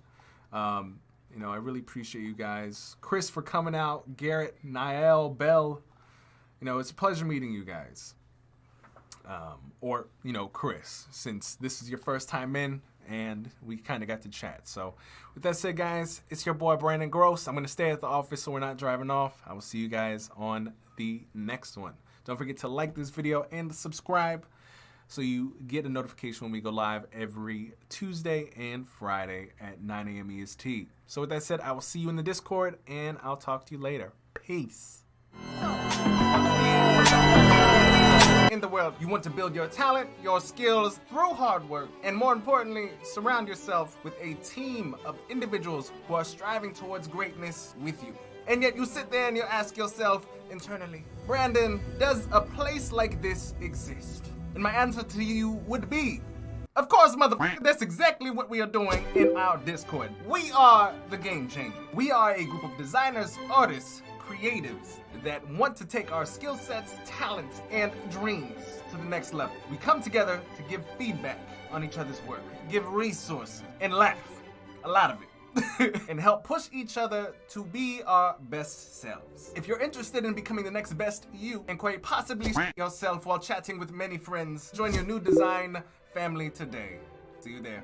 I really appreciate you guys. Chris for coming out, Garrett, Niall, Bell. It's a pleasure meeting you guys. Or Chris, since this is your first time in, and we kind of got to chat. So with that said, guys, it's your boy Brandon Groce. I'm going to stay at the office so we're not driving off. I will see you guys on the next one. Don't forget to like this video and subscribe so you get a notification when we go live every Tuesday and Friday at 9 a.m. EST. So with that said, I will see you in the Discord, and I'll talk to you later. Peace. In the world, you want to build your talent, your skills through hard work, and more importantly, surround yourself with a team of individuals who are striving towards greatness with you. And yet you sit there and you ask yourself internally, Brandon, does a place like this exist? And my answer to you would be, of course, motherfucker, that's exactly what we are doing in our Discord. We are the Game Changer. We are a group of designers, artists, creatives that want to take our skill sets, talents, and dreams to the next level. We come together to give feedback on each other's work, give resources, and laugh. A lot of it. And help push each other to be our best selves. If you're interested in becoming the next best you and quite possibly yourself while chatting with many friends, join your new design family today. See you there.